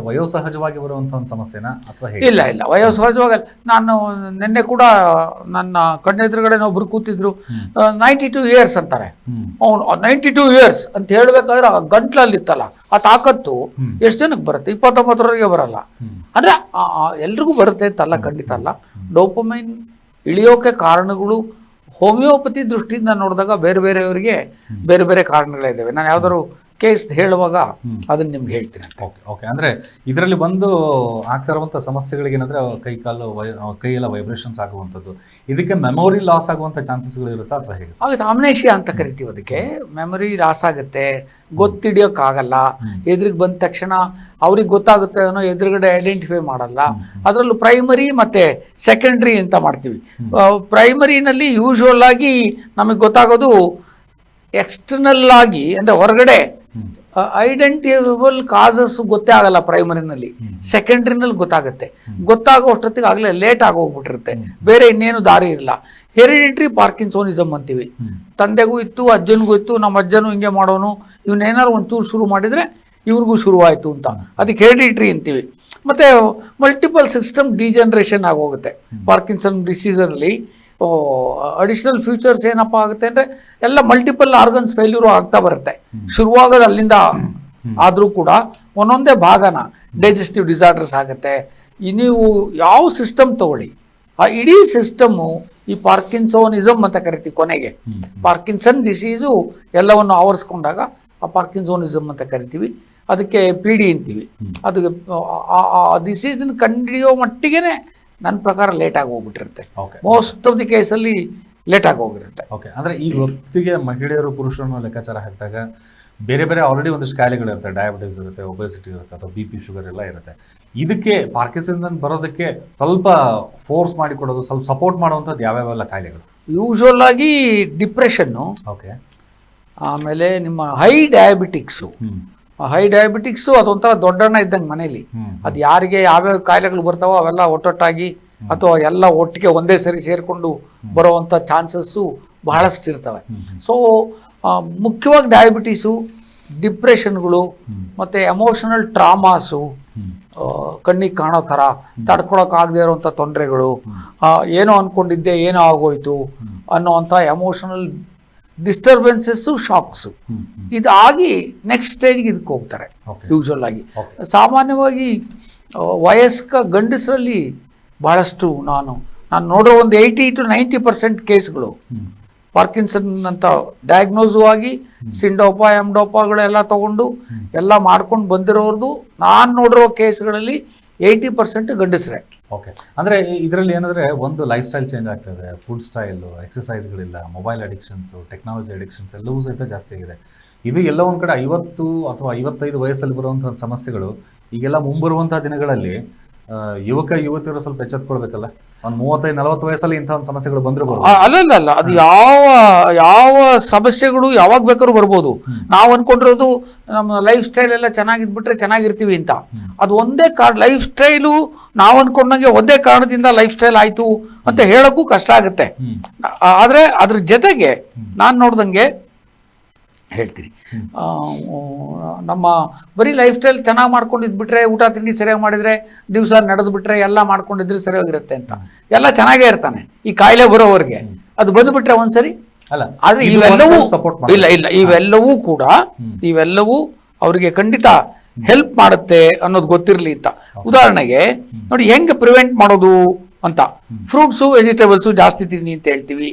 ವಯೋಸಹಜವಾಗಿ ಬರುವಂಥ ಒಂದು ಸಮಸ್ಯೆನಾ ಅಥವಾ ಇಲ್ಲ, ವಯೋಸಹಜವಾಗಿ. ನಾನು ನಿನ್ನೆ ಕೂಡ ನನ್ನ ಕಣ್ಣೆದುರುಗಡೆ ಒಬ್ರು ಕೂತಿದ್ರು, 92 years ಅಂತಾರೆ. ಅವನು 92 years ಅಂತ ಹೇಳ್ಬೇಕಾದ್ರೆ ಆ ಗಂಟ್ಲಲ್ಲಿ ಇತ್ತಲ್ಲ ಆ ತಾಕತ್ತು ಎಷ್ಟು ಜನಕ್ಕೆ ಬರುತ್ತೆ? 29 ಬರಲ್ಲ. ಅಂದ್ರೆ ಎಲ್ರಿಗೂ ಬರುತ್ತೆ ಅಂತಲ್ಲ, ಖಂಡಿತ ಅಲ್ಲ. ಡೋಪಮೈನ್ ಇಳಿಯೋಕೆ ಕಾರಣಗಳು ಹೋಮಿಯೋಪತಿ ದೃಷ್ಟಿಯಿಂದ ನೋಡಿದಾಗ ಬೇರೆ ಬೇರೆಯವರಿಗೆ ಬೇರೆ ಬೇರೆ ಕಾರಣಗಳಿದ್ದಾವೆ. ನಾನು ಯಾವ್ದಾದ್ರು ಕೇಸ್ ಹೇಳುವಾಗ ಅದನ್ನ ನಿಮ್ಗೆ ಹೇಳ್ತೀನಿ. ಓಕೆ. ಅಂದ್ರೆ ಇದರಲ್ಲಿ ಬಂದು ಆಗ್ತಾ ಇರುವಂತ ಸಮಸ್ಯೆಗಳಿಗೆ ಏನಂದ್ರೆ ಕೈಯೆಲ್ಲ ವೈಬ್ರೇಷನ್ಸ್ ಆಗುವಂಥದ್ದು, ಇದಕ್ಕೆ ಮೆಮೊರಿ ಲಾಸ್ ಆಗುವಂತ ಚಾನ್ಸಸ್ಗಳು ಇರುತ್ತಾ ಅಥವಾ ಹೇಗೆ? ಆಗುತ್ತೆ, ಅಮ್ನೇಷಿಯಾ ಅಂತ ಕರಿತೀವಿ ಅದಕ್ಕೆ. ಮೆಮೊರಿ ಲಾಸ್ ಆಗುತ್ತೆ, ಗೊತ್ತಿಡಿಯೋಕ್ಕಾಗಲ್ಲ. ಎದುರಿಗೆ ಬಂದ ತಕ್ಷಣ ಅವ್ರಿಗೆ ಗೊತ್ತಾಗುತ್ತೆ ಅನ್ನೋ ಎದುರುಗಡೆ ಐಡೆಂಟಿಫೈ ಮಾಡಲ್ಲ. ಅದರಲ್ಲೂ ಪ್ರೈಮರಿ ಮತ್ತೆ ಸೆಕೆಂಡ್ರಿ ಅಂತ ಮಾಡ್ತೀವಿ. ಪ್ರೈಮರಿನಲ್ಲಿ ಯೂಶುವಲ್ ಆಗಿ ನಮಗೆ ಗೊತ್ತಾಗೋದು ಎಕ್ಸ್ಟರ್ನಲ್ ಆಗಿ, ಅಂದರೆ ಹೊರಗಡೆ ಐಡೆಂಟಿಫಿಬಲ್ ಕಾಸಸ್ ಗೊತ್ತೇ ಆಗಲ್ಲ ಪ್ರೈಮರಿನಲ್ಲಿ. ಸೆಕೆಂಡ್ರಿನಲ್ಲಿ ಗೊತ್ತಾಗೋ ಅಷ್ಟೊತ್ತಿಗೆ ಆಗಲೇ ಲೇಟ್ ಆಗೋಗ್ಬಿಟ್ಟಿರುತ್ತೆ, ಬೇರೆ ಇನ್ನೇನು ದಾರಿ ಇರಲ್ಲ. ಹೆರಿಡಿಟ್ರಿ ಪಾರ್ಕಿನ್ಸೋನಿಸಮ್ ಅಂತೀವಿ. ತಂದೆಗೂ ಇತ್ತು, ಅಜ್ಜನಿಗೂ ಇತ್ತು, ನಮ್ಮ ಅಜ್ಜನು ಹಿಂಗೆ ಮಾಡೋನು, ಇವನೇನಾದ್ರು ಒಂಚೂರು ಶುರು ಮಾಡಿದರೆ ಇವ್ರಿಗೂ ಶುರುವಾಯಿತು ಅಂತ, ಅದಕ್ಕೆ ಹೆರಿಡಿಟ್ರಿ ಅಂತೀವಿ. ಮತ್ತು ಮಲ್ಟಿಪಲ್ ಸಿಸ್ಟಮ್ ಡಿಜನರೇಷನ್ ಆಗೋಗುತ್ತೆ ಪಾರ್ಕಿನ್ಸನ್ ಡಿಸೀಸಲ್ಲಿ. ಅಡಿಷನಲ್ ಫ್ಯೂಚರ್ಸ್ ಏನಪ್ಪ ಆಗುತ್ತೆ ಅಂದರೆ ಎಲ್ಲ ಮಲ್ಟಿಪಲ್ ಆರ್ಗನ್ಸ್ ಫೇಲ್ಯೂರು ಆಗ್ತಾ ಬರುತ್ತೆ. ಶುರುವಾಗೋದು ಅಲ್ಲಿಂದ ಆದರೂ ಕೂಡ ಒಂದೊಂದೇ ಭಾಗನ ಡೈಜೆಸ್ಟಿವ್ ಡಿಸಾರ್ಡರ್ಸ್ ಆಗುತ್ತೆ. ನೀವು ಯಾವ ಸಿಸ್ಟಮ್ ತಗೊಳ್ಳಿ, ಆ ಇಡೀ ಸಿಸ್ಟಮ್ಮು ಈ ಪಾರ್ಕಿನ್ಸೋನಿಸಮ್ ಅಂತ ಕರಿತೀವಿ. ಕೊನೆಗೆ ಪಾರ್ಕಿನ್ಸನ್ ಡಿಸೀಸು ಎಲ್ಲವನ್ನು ಆವರಿಸ್ಕೊಂಡಾಗ ಆ ಪಾರ್ಕಿನ್ಸೋನಿಸಮ್ ಅಂತ ಕರಿತೀವಿ. ಅದಕ್ಕೆ PD ಅಂತೀವಿ. ಅದಕ್ಕೆ ಆ ಡಿಸೀಸನ್ನ ಕಂಡಿಡಿಯೋ ಮಟ್ಟಿಗೆ ನನ್ನ ಪ್ರಕಾರ ಲೇಟಾಗಿ ಹೋಗ್ಬಿಟ್ಟಿರುತ್ತೆ. ಮೋಸ್ಟ್ ಆಫ್ ದಿ ಕೇಸಲ್ಲಿ ಲೇಟಾಗಿ ಹೋಗಿರುತ್ತೆ. ಓಕೆ. ಅಂದರೆ ಈ ವ್ಯಕ್ತಿಗೆ ಮಹಿಳೆಯರು ಪುರುಷರನ್ನು ಲೆಕ್ಕಾಚಾರ ಹಾಕಿದಾಗ ಬೇರೆ ಬೇರೆ ಆಲ್ರೆಡಿ ಒಂದಿಷ್ಟು ಕಾಯಿಲೆಗಳಿರುತ್ತೆ, ಡಯಾಬಿಟಿಸ್ ಇರುತ್ತೆ, ಒಬೆಸಿಟಿ ಇರುತ್ತೆ, ಅಥವಾ BP ಶುಗರ್ ಎಲ್ಲ ಇರುತ್ತೆ. ಇದಕ್ಕೆ ಪಾರ್ಕಿನ್ಸನ್ ಬರೋದಕ್ಕೆ ಸ್ವಲ್ಪ ಫೋರ್ಸ್ ಮಾಡಿ ಕೊಡೋದು, ಸ್ವಲ್ಪ ಸಪೋರ್ಟ್ ಮಾಡುವಂಥದ್ದು ಯಾವ್ಯಾವೆಲ್ಲ ಕಾಯಿಲೆಗಳು? ಯೂಶುವಲ್ ಆಗಿ ಡಿಪ್ರೆಷನ್ನು, ಓಕೆ, ಆಮೇಲೆ ನಿಮ್ಮ ಹೈ ಡಯಾಬಿಟಿಕ್ಸು ಅದೊಂಥರ ದೊಡ್ಡಣ್ಣ ಇದ್ದಂಗೆ ಮನೇಲಿ. ಅದು ಯಾರಿಗೆ ಯಾವ್ಯಾವ ಕಾಯಿಲೆಗಳು ಬರ್ತಾವೋ ಅವೆಲ್ಲ ಒಟ್ಟೊಟ್ಟಾಗಿ ಅಥವಾ ಎಲ್ಲ ಒಟ್ಟಿಗೆ ಒಂದೇ ಸರಿ ಸೇರಿಕೊಂಡು ಬರುವಂಥ ಚಾನ್ಸಸ್ಸು ಬಹಳಷ್ಟು ಇರ್ತವೆ. ಸೊ ಮುಖ್ಯವಾಗಿ ಡಯಾಬಿಟೀಸು, ಡಿಪ್ರೆಷನ್ಗಳು, ಮತ್ತು ಎಮೋಷನಲ್ ಟ್ರಾಮಾಸು, ಕಣ್ಣಿಗೆ ಕಾಣೋ ಥರ ತಡ್ಕೊಳಕ್ಕಾಗದೇ ಇರೋವಂಥ ತೊಂದರೆಗಳು, ಏನೋ ಅಂದ್ಕೊಂಡಿದ್ದೆ ಏನೋ ಆಗೋಯ್ತು, ಅನ್ನೋವಂಥ ಎಮೋಷನಲ್ ಡಿಸ್ಟರ್ಬೆನ್ಸಸ್ಸು, ಶಾಕ್ಸು ಇದಾಗಿ ನೆಕ್ಸ್ಟ್ ಸ್ಟೇಜ್ಗೆ ಇದಕ್ಕೆ ಹೋಗ್ತಾರೆ ಯೂಶ್ವಲ್ ಆಗಿ. ಸಾಮಾನ್ಯವಾಗಿ ವಯಸ್ಕ ಗಂಡಸರಲ್ಲಿ ಬಹಳಷ್ಟು ನಾನು ನೋಡೋ ಒಂದು 80 to 90% ಕೇಸ್ಗಳು ಪಾರ್ಕಿನ್ಸನ್ ಅಂತ ಡಯಾಗ್ನೋಸು ಆಗಿ ಸಿಂಡೋಪಾ ಎಮ್ಡೋಪಾಗಳೆಲ್ಲ ತಗೊಂಡು ಎಲ್ಲ ಮಾಡ್ಕೊಂಡು ಬಂದಿರೋರ್ದು ನಾನು ನೋಡಿರೋ ಕೇಸ್ಗಳಲ್ಲಿ 80% ಗಂಡಸರೇ. ಓಕೆ, ಅಂದರೆ ಇದರಲ್ಲಿ ಏನಂದರೆ ಒಂದು ಲೈಫ್ ಸ್ಟೈಲ್ ಚೇಂಜ್ ಆಗ್ತದೆ, ಫುಡ್ ಸ್ಟೈಲು, ಎಕ್ಸಸೈಸ್ಗಳಿಲ್ಲ, ಮೊಬೈಲ್ ಅಡಿಕ್ಷನ್ಸು, ಟೆಕ್ನಾಲಜಿ ಅಡಿಕ್ಷನ್ಸ್ ಎಲ್ಲವೂ ಸಹಿತ ಜಾಸ್ತಿ ಆಗಿದೆ. ಇದು ಎಲ್ಲ ಒಂದು ಕಡೆ 50 ಅಥವಾ 55 ವಯಸ್ಸಲ್ಲಿ ಬರುವಂಥ ಸಮಸ್ಯೆಗಳು ಈಗೆಲ್ಲ ಮುಂಬರುವಂಥ ದಿನಗಳಲ್ಲಿ ಯುವಕ ಯುವತಿಯರು ಸ್ವಲ್ಪ ಎಚ್ಚೆತ್ಕೊಳ್ಬೇಕಲ್ಲ. ಒಂದು 35-40 ವಯಸ್ಸಲ್ಲಿ ಇಂಥ ಒಂದು ಸಮಸ್ಯೆಗಳು ಬಂದರೂ ಅಲ್ಲ ಅದು ಯಾವ ಸಮಸ್ಯೆಗಳು ಯಾವಾಗ ಬೇಕಾದ್ರೂ ಬರ್ಬೋದು. ನಾವು ಅನ್ಕೊಂಡಿರೋದು ನಮ್ಮ ಲೈಫ್ ಸ್ಟೈಲ್ ಎಲ್ಲ ಚೆನ್ನಾಗಿದ್ಬಿಟ್ರೆ ಚೆನ್ನಾಗಿರ್ತೀವಿ ಅಂತ. ಅದು ಒಂದೇ ಲೈಫ್ ಸ್ಟೈಲು ನಾವು ಅನ್ಕೊಂಡಂಗೆ ಒಂದೇ ಕಾರಣದಿಂದ ಲೈಫ್ ಸ್ಟೈಲ್ ಆಯ್ತು ಅಂತ ಹೇಳಕ್ಕೂ ಕಷ್ಟ ಆಗುತ್ತೆ. ಆದ್ರೆ ಅದ್ರ ಜೊತೆಗೆ ನಾನು ನೋಡ್ದಂಗೆ ಹೇಳ್ತೀನಿ, ನಮ್ಮ ಬರೀ ಲೈಫ್ ಸ್ಟೈಲ್ ಚೆನ್ನಾಗಿ ಮಾಡ್ಕೊಂಡಿದ್ಬಿಟ್ರೆ, ಊಟ ತಿಂಡಿ ಸರಿಯಾಗಿ ಮಾಡಿದ್ರೆ, ದಿವಸ ನಡೆದು ಬಿಟ್ರೆ, ಎಲ್ಲ ಮಾಡ್ಕೊಂಡಿದ್ರೆ ಸರಿಯಾಗಿರುತ್ತೆ ಅಂತ ಎಲ್ಲ ಚೆನ್ನಾಗೇ ಇರ್ತಾನೆ ಈ ಕಾಯಿಲೆ ಬರೋವರೆಗೆ. ಅದು ಬಂದುಬಿಟ್ರೆ ಒಂದ್ಸರಿ ಅಲ್ಲ. ಆದ್ರೆ ಇವೆಲ್ಲವೂ ಇಲ್ಲ ಇವೆಲ್ಲವೂ ಅವರಿಗೆ ಖಂಡಿತ ಹೆಲ್ಪ್ ಮಾಡುತ್ತೆ ಅನ್ನೋದು ಗೊತ್ತಿರಲಿ ಅಂತ. ಉದಾಹರಣೆಗೆ ನೋಡಿ ಹೆಂಗೆ ಪ್ರಿವೆಂಟ್ ಮಾಡೋದು ಅಂತ. ಫ್ರೂಟ್ಸು ವೆಜಿಟೇಬಲ್ಸು ಜಾಸ್ತಿ ತಿನ್ನಿ ಅಂತ ಹೇಳ್ತೀವಿ.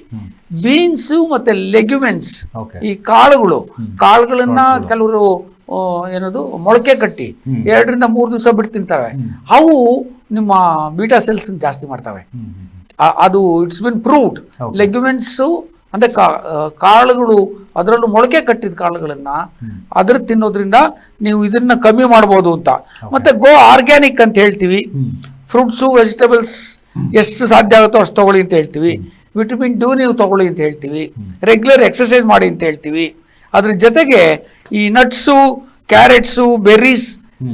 ಬೀನ್ಸು ಮತ್ತೆ ಲೆಗ್ಯುಮೆನ್ಸ್, ಈ ಕಾಳುಗಳನ್ನ ಕೆಲವರು ಏನದು ಮೊಳಕೆ ಕಟ್ಟಿ 2 to 3 ದಿವಸ ಬಿಟ್ಟು ತಿಂತವೆ. ಅವು ನಿಮ್ಮ ಬೀಟಾ ಸೆಲ್ಸ್ ಜಾಸ್ತಿ ಮಾಡ್ತವೆ. ಅದು ಇಟ್ಸ್ ಬಿನ್ ಪ್ರೂವ್ಡ್. ಲೆಗ್ಯುಮೆನ್ಸು ಅಂದ್ರೆ ಕಾಳುಗಳು, ಅದರಲ್ಲೂ ಮೊಳಕೆ ಕಟ್ಟಿದ ಕಾಳುಗಳನ್ನ ಅದ್ರ ತಿನ್ನೋದ್ರಿಂದ ನೀವು ಇದನ್ನ ಕಮ್ಮಿ ಮಾಡ್ಬೋದು ಅಂತ. ಮತ್ತೆ ಗೋ ಆರ್ಗ್ಯಾನಿಕ್ ಅಂತ ಹೇಳ್ತೀವಿ. ಫ್ರೂಟ್ಸು ವೆಜಿಟೇಬಲ್ಸ್ ಎಷ್ಟು ಸಾಧ್ಯ ಆಗುತ್ತೋ ಅಷ್ಟು ತಗೊಳ್ಳಿ ಅಂತ ಹೇಳ್ತೀವಿ. ವಿಟಮಿನ್ ಡಿ ನೀವು ತಗೊಳ್ಳಿ ಅಂತ ಹೇಳ್ತೀವಿ. ರೆಗ್ಯುಲರ್ ಎಕ್ಸರ್ಸೈಸ್ ಮಾಡಿ ಅಂತ ಹೇಳ್ತೀವಿ. ಅದ್ರ ಜೊತೆಗೆ ಈ nuts, carrots, berries,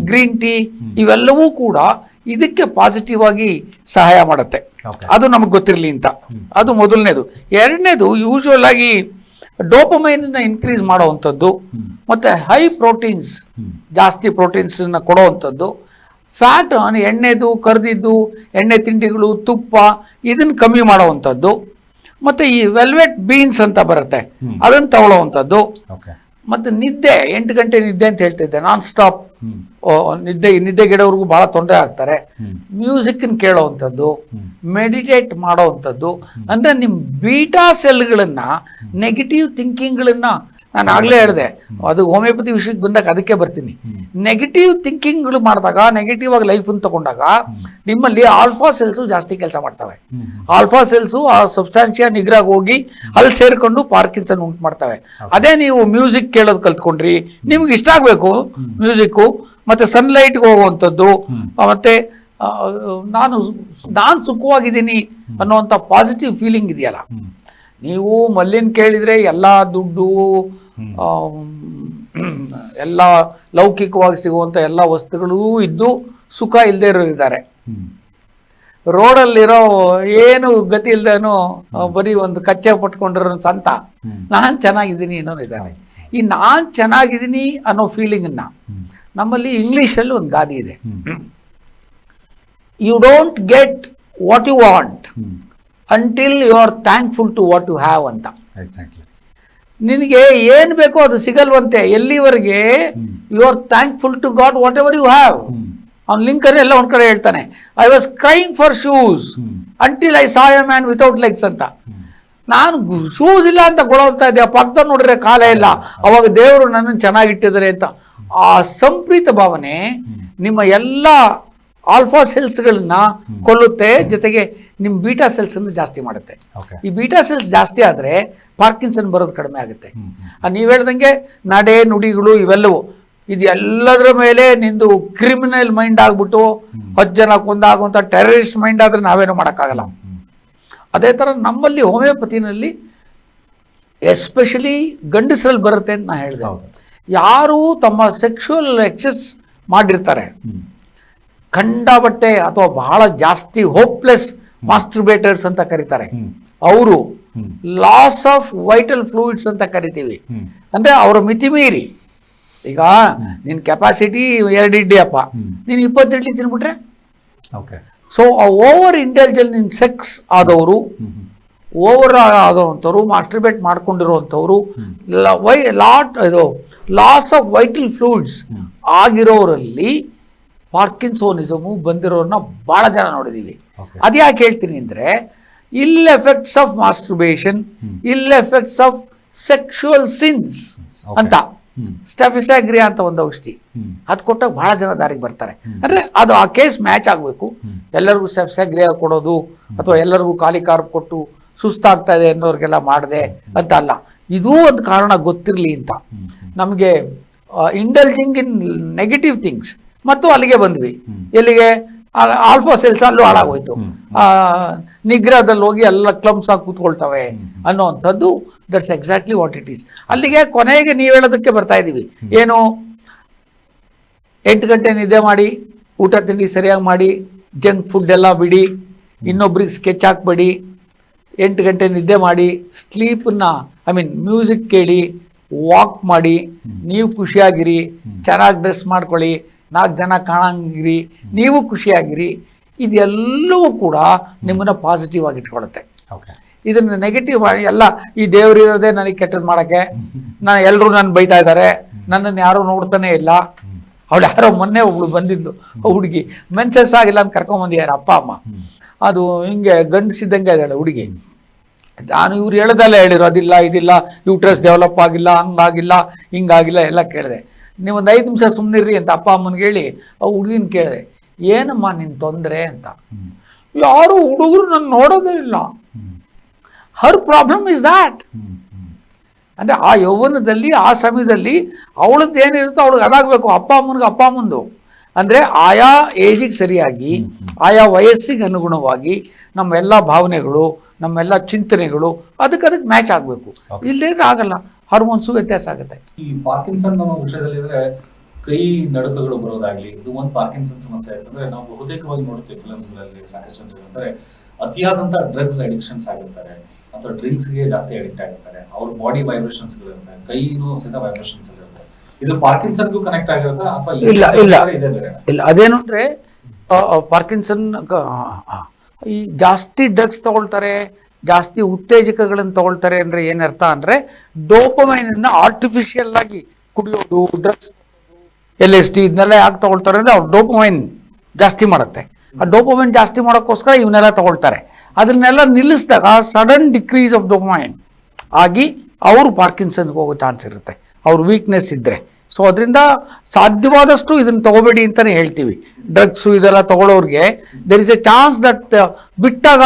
green tea ಇವೆಲ್ಲವೂ ಕೂಡ ಇದಕ್ಕೆ ಪಾಸಿಟಿವ್ ಆಗಿ ಸಹಾಯ ಮಾಡುತ್ತೆ. ಅದು ನಮಗೆ ಗೊತ್ತಿರಲಿ ಅಂತ. ಅದು ಮೊದಲನೇದು. ಎರಡನೇದು ಯೂಶುವಲ್ ಆಗಿ ಡೋಪಮೈನ್ ಇನ್ಕ್ರೀಸ್ ಮಾಡೋವಂಥದ್ದು, ಮತ್ತೆ ಹೈ ಪ್ರೋಟೀನ್ಸ್, ಜಾಸ್ತಿ ಪ್ರೋಟೀನ್ಸ್ ಕೊಡೋವಂಥದ್ದು. ಫ್ಯಾಟ್, ಎಣ್ಣೆದು, ಕರ್ದಿದ್ದು, ಎಣ್ಣೆ ತಿಂಡಿಗಳು, ತುಪ್ಪ ಇದನ್ನ ಕಮ್ಮಿ ಮಾಡೋವಂಥದ್ದು. ಮತ್ತೆ ಈ ವೆಲ್ವೆಟ್ ಬೀನ್ಸ್ ಅಂತ ಬರುತ್ತೆ, ಅದನ್ನು ತಗೊಳ್ಳೋವಂಥದ್ದು. ಮತ್ತೆ ನಿದ್ದೆ, 8 ಗಂಟೆ ನಿದ್ದೆ ಅಂತ ಹೇಳ್ತಿದ್ದೆ, ನಾನ್ ಸ್ಟಾಪ್ ನಿದ್ದೆಗೆಡೋರ್ಗು ಬಹಳ ತೊಂದರೆ ಆಗ್ತಾರೆ. ಮ್ಯೂಸಿಕ್ ಕೇಳೋವಂಥದ್ದು, ಮೆಡಿಟೇಟ್ ಮಾಡೋವಂಥದ್ದು. ಅಂದ್ರೆ ನಿಮ್ ಬೀಟಾ ಸೆಲ್ಗಳನ್ನ, ನೆಗೆಟಿವ್ ಥಿಂಕಿಂಗ್ಗಳನ್ನ, ನಾನು ಆಗ್ಲೇ ಹೇಳಿದೆ, ಅದು ಹೋಮಿಯೋಪತಿ ವಿಷಯಕ್ಕೆ ಬಂದಾಗ ಅದಕ್ಕೆ ಬರ್ತೀನಿ. ನೆಗೆಟಿವ್ ಥಿಂಕಿಂಗ್ಗಳು ಮಾಡಿದಾಗ, ನೆಗೆಟಿವ್ ಆಗಿ ಲೈಫ್ ಅನ್ನು ತಗೊಂಡಾಗ ನಿಮ್ಮಲ್ಲಿ ಆಲ್ಫಾ ಸೆಲ್ಸು ಜಾಸ್ತಿ ಕೆಲಸ ಮಾಡ್ತವೆ. ಆಲ್ಫಾ ಸೆಲ್ಸು ಆ ಸಬ್ಸ್ಟಾನ್ಷಿಯಾ ನಿಗ್ರಾಗ ಹೋಗಿ ಅಲ್ಲಿ ಸೇರ್ಕೊಂಡು ಪಾರ್ಕಿನ್ಸನ್ ಉಂಟು ಮಾಡ್ತವೆ. ಅದೇ ನೀವು ಮ್ಯೂಸಿಕ್ ಕೇಳೋದು ಕಲ್ತ್ಕೊಂಡ್ರಿ, ನಿಮ್ಗೆ ಇಷ್ಟ ಆಗ್ಬೇಕು ಮ್ಯೂಸಿಕ್ಕು, ಮತ್ತೆ ಸನ್ಲೈಟ್ಗೆ ಹೋಗುವಂಥದ್ದು, ಮತ್ತೆ ನಾನು ಸುಖವಾಗಿದ್ದೀನಿ ಅನ್ನೋವಂಥ ಪಾಸಿಟಿವ್ ಫೀಲಿಂಗ್ ಇದೆಯಲ್ಲ. ನೀವು ಮಲ್ಲಿನ್ ಕೇಳಿದ್ರೆ ಎಲ್ಲ ದುಡ್ಡು, ಎಲ್ಲ ಲೌಕಿಕವಾಗಿ ಸಿಗುವಂತ ಎಲ್ಲ ವಸ್ತುಗಳೂ ಇದ್ದು ಸುಖ ಇಲ್ಲದೆ ಇರೋರಿದ್ದಾರೆ. ರೋಡಲ್ಲಿರೋ ಏನು ಗತಿ ಇಲ್ದೇನು ಬರೀ ಒಂದು ಕಚ್ಚೆ ಪಟ್ಕೊಂಡಿರೋ ಸಂತ ನಾನ್ ಚೆನ್ನಾಗಿದ್ದೀನಿ ಅನ್ನೋನಿದ್ದಾನೆ. ಈ ನಾನ್ ಚೆನ್ನಾಗಿದ್ದೀನಿ ಅನ್ನೋ ಫೀಲಿಂಗನ್ನ ನಮ್ಮಲ್ಲಿ ಇಂಗ್ಲಿಷಲ್ಲಿ ಒಂದು ಗಾದೆ ಇದೆ, you don't get what you want until you are thankful to what you have ಅಂತ. ನಿನಗೆ ಏನ್ ಬೇಕೋ ಅದು ಸಿಗಲ್ವಂತೆ ಎಲ್ಲಿವರೆಗೆ you are thankful to God whatever you have. ಅವ್ನು ಲಿಂಕನ್ ಎಲ್ಲ ಒಂದ್ ಕಡೆ ಹೇಳ್ತಾನೆ, I was crying for shoes until I saw a man without legs ಅಂತ. ನಾನು ಶೂಸ್ ಇಲ್ಲ ಅಂತ ಗೊಳೋಗ್ತಾ ಇದ್ದೆ, ಪಕ್ಕದಲ್ಲಿ ನೋಡಿದ್ರೆ ಕಾಲ ಇಲ್ಲ, ಅವಾಗ ದೇವರು ನನ್ನನ್ನು ಚೆನ್ನಾಗಿಟ್ಟಿದ್ದಾರೆ ಅಂತ. ಆ ಸಂಪ್ರೀತ ಭಾವನೆ ನಿಮ್ಮ ಎಲ್ಲ ಆಲ್ಫಾ ಸೆಲ್ಸ್ಗಳನ್ನ ಕೊಲ್ಲುತ್ತೆ, ಜೊತೆಗೆ ನಿಮ್ಮ ಬೀಟಾ ಸೆಲ್ಸ್ ಅನ್ನು ಜಾಸ್ತಿ ಮಾಡುತ್ತೆ. ಈ ಬೀಟಾ ಸೆಲ್ಸ್ ಜಾಸ್ತಿ ಆದ್ರೆ ಪಾರ್ಕಿನ್ಸನ್ ಬರೋದು ಕಡಿಮೆ ಆಗುತ್ತೆ. ನೀವು ಹೇಳ್ದಂಗೆ ನಡೆ ನುಡಿಗಳು ಇವೆಲ್ಲವೂ ಇದು ಎಲ್ಲದರ ಮೇಲೆ ನಿಂದು ಕ್ರಿಮಿನಲ್ ಮೈಂಡ್ ಆಗ್ಬಿಟ್ಟು 10 ಜನ ಕೊಂದಾಗುವಂಥ ಟೆರರಿಸ್ಟ್ ಮೈಂಡ್ ಆದ್ರೆ ನಾವೇನು ಮಾಡೋಕ್ಕಾಗಲ್ಲ. ಅದೇ ಥರ ನಮ್ಮಲ್ಲಿ ಹೋಮಿಯೋಪತಿನಲ್ಲಿ ಎಸ್ಪೆಷಲಿ ಗಂಡಸರಲ್ಲಿ ಬರುತ್ತೆ ಅಂತ ನಾ ಹೇಳಿದೆ. ಯಾರು ತಮ್ಮ ಸೆಕ್ಷುವಲ್ ಎಕ್ಸೆಸ್ ಮಾಡಿರ್ತಾರೆ, ಕಂಡಬಟ್ಟೆ ಅಥವಾ ಬಹಳ ಜಾಸ್ತಿ ಹೋಪ್ಲೆಸ್ ಮಾಸ್ಟರ್ಬೇಟರ್ಸ್ ಅಂತ ಕರೀತಾರೆ, ಅವರು ಲಾಸ್ ಆಫ್ ವೈಟಲ್ ಫ್ಲೂಯಿಡ್ಸ್ ಅಂತ ಕರಿತೀವಿ. ಅಂದ್ರೆ ಅವರ ಮಿತಿ ಮೀರಿ, ಈಗ ನಿನ್ ಕೆಪಾಸಿಟಿ 2 ಇಡ್ಲಿ ಅಪ್ಪ, ನೀನ್ 20 ಇಡ್ಲಿ ತಿನ್ಬಿಟ್ರೆ, so over intelligent in sex ಆದವರು ಓವರ್ ಆಗೋವಂಥವ್ರು, ಮಾಸ್ಟರ್ಬೇಟ್ ಮಾಡ್ಕೊಂಡಿರುವಂಥವ್ರು, ಲಾಸ್ ಆಫ್ ವೈಟಲ್ ಫ್ಲೂಯಿಡ್ಸ್ ಆಗಿರೋರಲ್ಲಿ ಪಾರ್ಕಿನ್ಸೋನಿಸಮು ಬಂದಿರೋರನ್ನ ಭಾಳ ಜನ ನೋಡಿದ್ದೀವಿ. ಅದ್ಯಾಕೆ ಹೇಳ್ತೀನಿ ಅಂದರೆ, ill effects of masturbation, ill effects of sexual sins ಅಂತ ಸ್ಟೆಫಿಸಾಗ್ರಿಯಾ ಅಂತ ಒಂದು ಔಷಧಿ ಅದು ಕೊಟ್ಟಾಗ ಬಹಳ ಜನ ದಾರಿಗೆ ಬರ್ತಾರೆ. ಅಂದ್ರೆ ಅದು ಆ ಕೇಸ್ ಮ್ಯಾಚ್ ಆಗಬೇಕು. ಎಲ್ಲರಿಗೂ ಸ್ಟೆಫಿಸಾಗ್ರಿಯಾ ಕೊಡೋದು ಅಥವಾ ಎಲ್ಲರಿಗೂ ಖಾಲಿ ಕಾರ್ಬ್ ಕೊಟ್ಟು ಸುಸ್ತಾಗ್ತಾ ಇದೆ ಅನ್ನೋರಿಗೆಲ್ಲ ಮಾಡಿದೆ ಅಂತ ಅಲ್ಲ. ಇದೂ ಒಂದು ಕಾರಣ ಗೊತ್ತಿರಲಿ ಅಂತ ನಮಗೆ ಇಂಡಲ್ಜಿಂಗ್ ಇನ್ ನೆಗೆಟಿವ್ ಥಿಂಗ್ಸ್ ಮತ್ತು ಅಲ್ಲಿಗೆ ಬಂದ್ವಿ. ಎಲ್ಲಿಗೆ? ಆಲ್ಫಾ ಸೆಲ್ಸ್ ಅಲ್ಲೂ ಹಾಳಾಗೋಯ್ತು. ನಿಗ್ರಹದಲ್ಲಿ ಹೋಗಿ ಎಲ್ಲ ಕ್ಲಮ್ಸ್ ಆಗಿ ಕೂತ್ಕೊಳ್ತವೆ ಅನ್ನೋವಂಥದ್ದು. That's exactly what it is. ಅಲ್ಲಿಗೆ ಕೊನೆಗೆ ನೀವು ಹೇಳೋದಕ್ಕೆ ಬರ್ತಾ ಇದ್ದೀವಿ. ಏನು, 8 ಗಂಟೆ ನಿದ್ದೆ ಮಾಡಿ, ಊಟ ತಿಂಡಿ ಸರಿಯಾಗಿ ಮಾಡಿ, ಜಂಕ್ ಫುಡ್ ಎಲ್ಲ ಬಿಡಿ, ಇನ್ನೊಬ್ರಿಗೆ ಸ್ಕೆಚ್ ಹಾಕ್ಬೇಡಿ, 8 ಗಂಟೆ ನಿದ್ದೆ ಮಾಡಿ, ಸ್ಲೀಪನ್ನ ಮ್ಯೂಸಿಕ್ ಕೇಳಿ, ವಾಕ್ ಮಾಡಿ, ನೀವು ಖುಷಿಯಾಗಿರಿ, ಚೆನ್ನಾಗಿ ಡ್ರೆಸ್ ಮಾಡ್ಕೊಳ್ಳಿ, 4 ಜನ ಕಾಣಂಗಿರಿ, ನೀವು ಖುಷಿಯಾಗಿರಿ. ಇದೆಲ್ಲವೂ ಕೂಡ ನಿಮ್ಮನ್ನ ಪಾಸಿಟಿವ್ ಆಗಿ ಇಟ್ಕೊಳ್ಳುತ್ತೆ. ಇದನ್ನ ನೆಗೆಟಿವ್ ಎಲ್ಲ ಈ ದೇವ್ರು ಇರೋದೇ ನನಗೆ ಕೆಟ್ಟದ್ದು ಮಾಡೋಕ್ಕೆ, ಎಲ್ಲರೂ ನನ್ನ ಬೈತಾ ಇದ್ದಾರೆ, ನನ್ನನ್ನು ಯಾರೂ ನೋಡ್ತಾನೆ ಇಲ್ಲ. ಅವಳು ಯಾರೋ ಮೊನ್ನೆ ಒಬ್ಳು ಬಂದಿದ್ಲು, ಹುಡುಗಿ ಮೆನ್ಸಸ್ ಆಗಿಲ್ಲ ಅಂತ ಕರ್ಕೊಂಬಂದಿದ್ದಾರೆ ಅಪ್ಪ ಅಮ್ಮ. ಅದು ಹಿಂಗೆ ಗಂಡಸಿದ್ದಂಗೆ ಇದ್ದಾಳೆ ಹುಡುಗಿ. ನಾನು ಇವ್ರು ಹೇಳ್ದಲ್ಲ ಹೇಳಿರೋ, ಅದಿಲ್ಲ ಇದಿಲ್ಲ, ಯೂಟ್ರಸ್ ಡೆವಲಪ್ ಆಗಿಲ್ಲ, ಹಂಗಾಗಿಲ್ಲ ಹಿಂಗಾಗಿಲ್ಲ ಎಲ್ಲ ಕೇಳಿದೆ. ನೀವೊಂದು 5 ನಿಮಿಷ ಸುಮ್ಮನಿರ್ರಿ ಅಂತ ಅಪ್ಪ ಅಮ್ಮನಿಗೆ ಹೇಳಿ ಆ ಹುಡುಗಿನ ಕೇಳಿದೆ, ಏನಮ್ಮ ನಿನ್ನ ತೊಂದರೆ ಅಂತ. ಯಾರು ಹುಡುಗರು ನನ್ನ ನೋಡೋದೇ ಇಲ್ಲ. ಹರ್ ಪ್ರಾಬ್ಲಮ್ ಇಸ್ ದ್ಯಾಟ್. ಅಂದರೆ ಆ ಯೌವನದಲ್ಲಿ ಆ ಸಮಯದಲ್ಲಿ ಅವಳದ್ದು ಏನಿರುತ್ತೋ ಅವಳಿಗೆ ಅದಾಗಬೇಕು. ಅಪ್ಪ ಅಮ್ಮನಿಗೆ ಅಪ್ಪ ಅಮ್ಮಂದು ಅಂದರೆ ಆಯಾ ಏಜಿಗೆ ಸರಿಯಾಗಿ, ಆಯಾ ವಯಸ್ಸಿಗೆ ಅನುಗುಣವಾಗಿ ನಮ್ಮೆಲ್ಲ ಭಾವನೆಗಳು, ನಮ್ಮೆಲ್ಲ ಚಿಂತನೆಗಳು ಅದಕ್ಕೆ ಮ್ಯಾಚ್ ಆಗಬೇಕು. ಇಲ್ಲದೇ ಆಗಲ್ಲ, ಹಾರ್ಮೋನ್ಸು ವ್ಯತ್ಯಾಸ ಆಗುತ್ತೆ. ಈ ಪಾರ್ಕಿನ್ಸನ್ ವಿಷಯದಲ್ಲಿ ಕೈ ನಡುಕಗಳು ಬರೋದಾಗ್ಲಿ, ಇದು ಒಂದು ಪಾರ್ಕಿನ್ಸನ್ ಸಮಸ್ಯೆ. ಯಾಕಂದ್ರೆ ನಾವು ಬಹುತೇಕವಾಗಿ ನೋಡ್ತೀವಿ ಫಿಲಮ್ಸ್ಗಳಲ್ಲಿ ಸಾಕಷ್ಟು ಜನ ಅಂದ್ರೆ ಅತಿಯಾದಂತ ಡ್ರಗ್ಸ್ ಅಡಿಕ್ಷನ್ಸ್ ಆಗಿರ್ತಾರೆ ಅಥವಾ ಡ್ರಿಂಕ್ಸ್ಗೆ ಜಾಸ್ತಿ ಅಡಿಕ್ಟ್ ಆಗಿರ್ತಾರೆ. ಅವ್ರ ಬಾಡಿ ವೈಬ್ರೇಷನ್ಸ್ ಗಳಿರುತ್ತೆ, ಕೈನೂ ಸಹಿತ ವೈಬ್ರೇಷನ್ಸ್ ಇರುತ್ತೆ. ಇದು ಪಾರ್ಕಿನ್ಸನ್ಗೂ ಕನೆಕ್ಟ್ ಆಗಿರುತ್ತೆ ಅಥವಾ ಇದೆ ಬೇರೆ? ಇಲ್ಲ, ಅದೇನು ಅಂದ್ರೆ ಪಾರ್ಕಿನ್ಸನ್ ಈ ಜಾಸ್ತಿ ಡ್ರಗ್ಸ್ ತಗೊಳ್ತಾರೆ, ಜಾಸ್ತಿ ಉತ್ತೇಜಕಗಳನ್ನು ತಗೊಳ್ತಾರೆ ಅಂದ್ರೆ ಏನರ್ಥ ಅಂದ್ರೆ ಡೋಪಮೈನ್ ಅನ್ನ ಆರ್ಟಿಫಿಷಿಯಲ್ ಆಗಿ ಕುಡಿಯೋದು, ಡ್ರಗ್ಸ್, LSD ಇದನ್ನೆಲ್ಲ ಯಾಕೆ ತಗೊಳ್ತಾರೆ ಅಂದ್ರೆ ಅವ್ರು ಡೋಪಮೈನ್ ಜಾಸ್ತಿ ಮಾಡುತ್ತೆ. ಆ ಡೋಪಮೈನ್ ಜಾಸ್ತಿ ಮಾಡೋಕ್ಕೋಸ್ಕರ ಇವನ್ನೆಲ್ಲ ತಗೊಳ್ತಾರೆ. ಅದನ್ನೆಲ್ಲ ನಿಲ್ಲಿಸಿದಾಗ ಸಡನ್ ಡಿಕ್ರೀಸ್ ಆಫ್ ಡೋಪಮೈನ್ ಆಗಿ ಅವರು ಪಾರ್ಕಿನ್ಸನ್ಗೆ ಹೋಗೋ ಚಾನ್ಸ್ ಇರುತ್ತೆ, ಅವ್ರ ವೀಕ್ನೆಸ್ ಇದ್ದರೆ. ಸೊ ಅದರಿಂದ ಸಾಧ್ಯವಾದಷ್ಟು ಇದನ್ನು ತಗೋಬೇಡಿ ಅಂತಲೇ ಹೇಳ್ತೀವಿ. ಡ್ರಗ್ಸು ಇದೆಲ್ಲ ತಗೊಳ್ಳೋರಿಗೆ there is a chance that ಬಿಟ್ಟಾಗ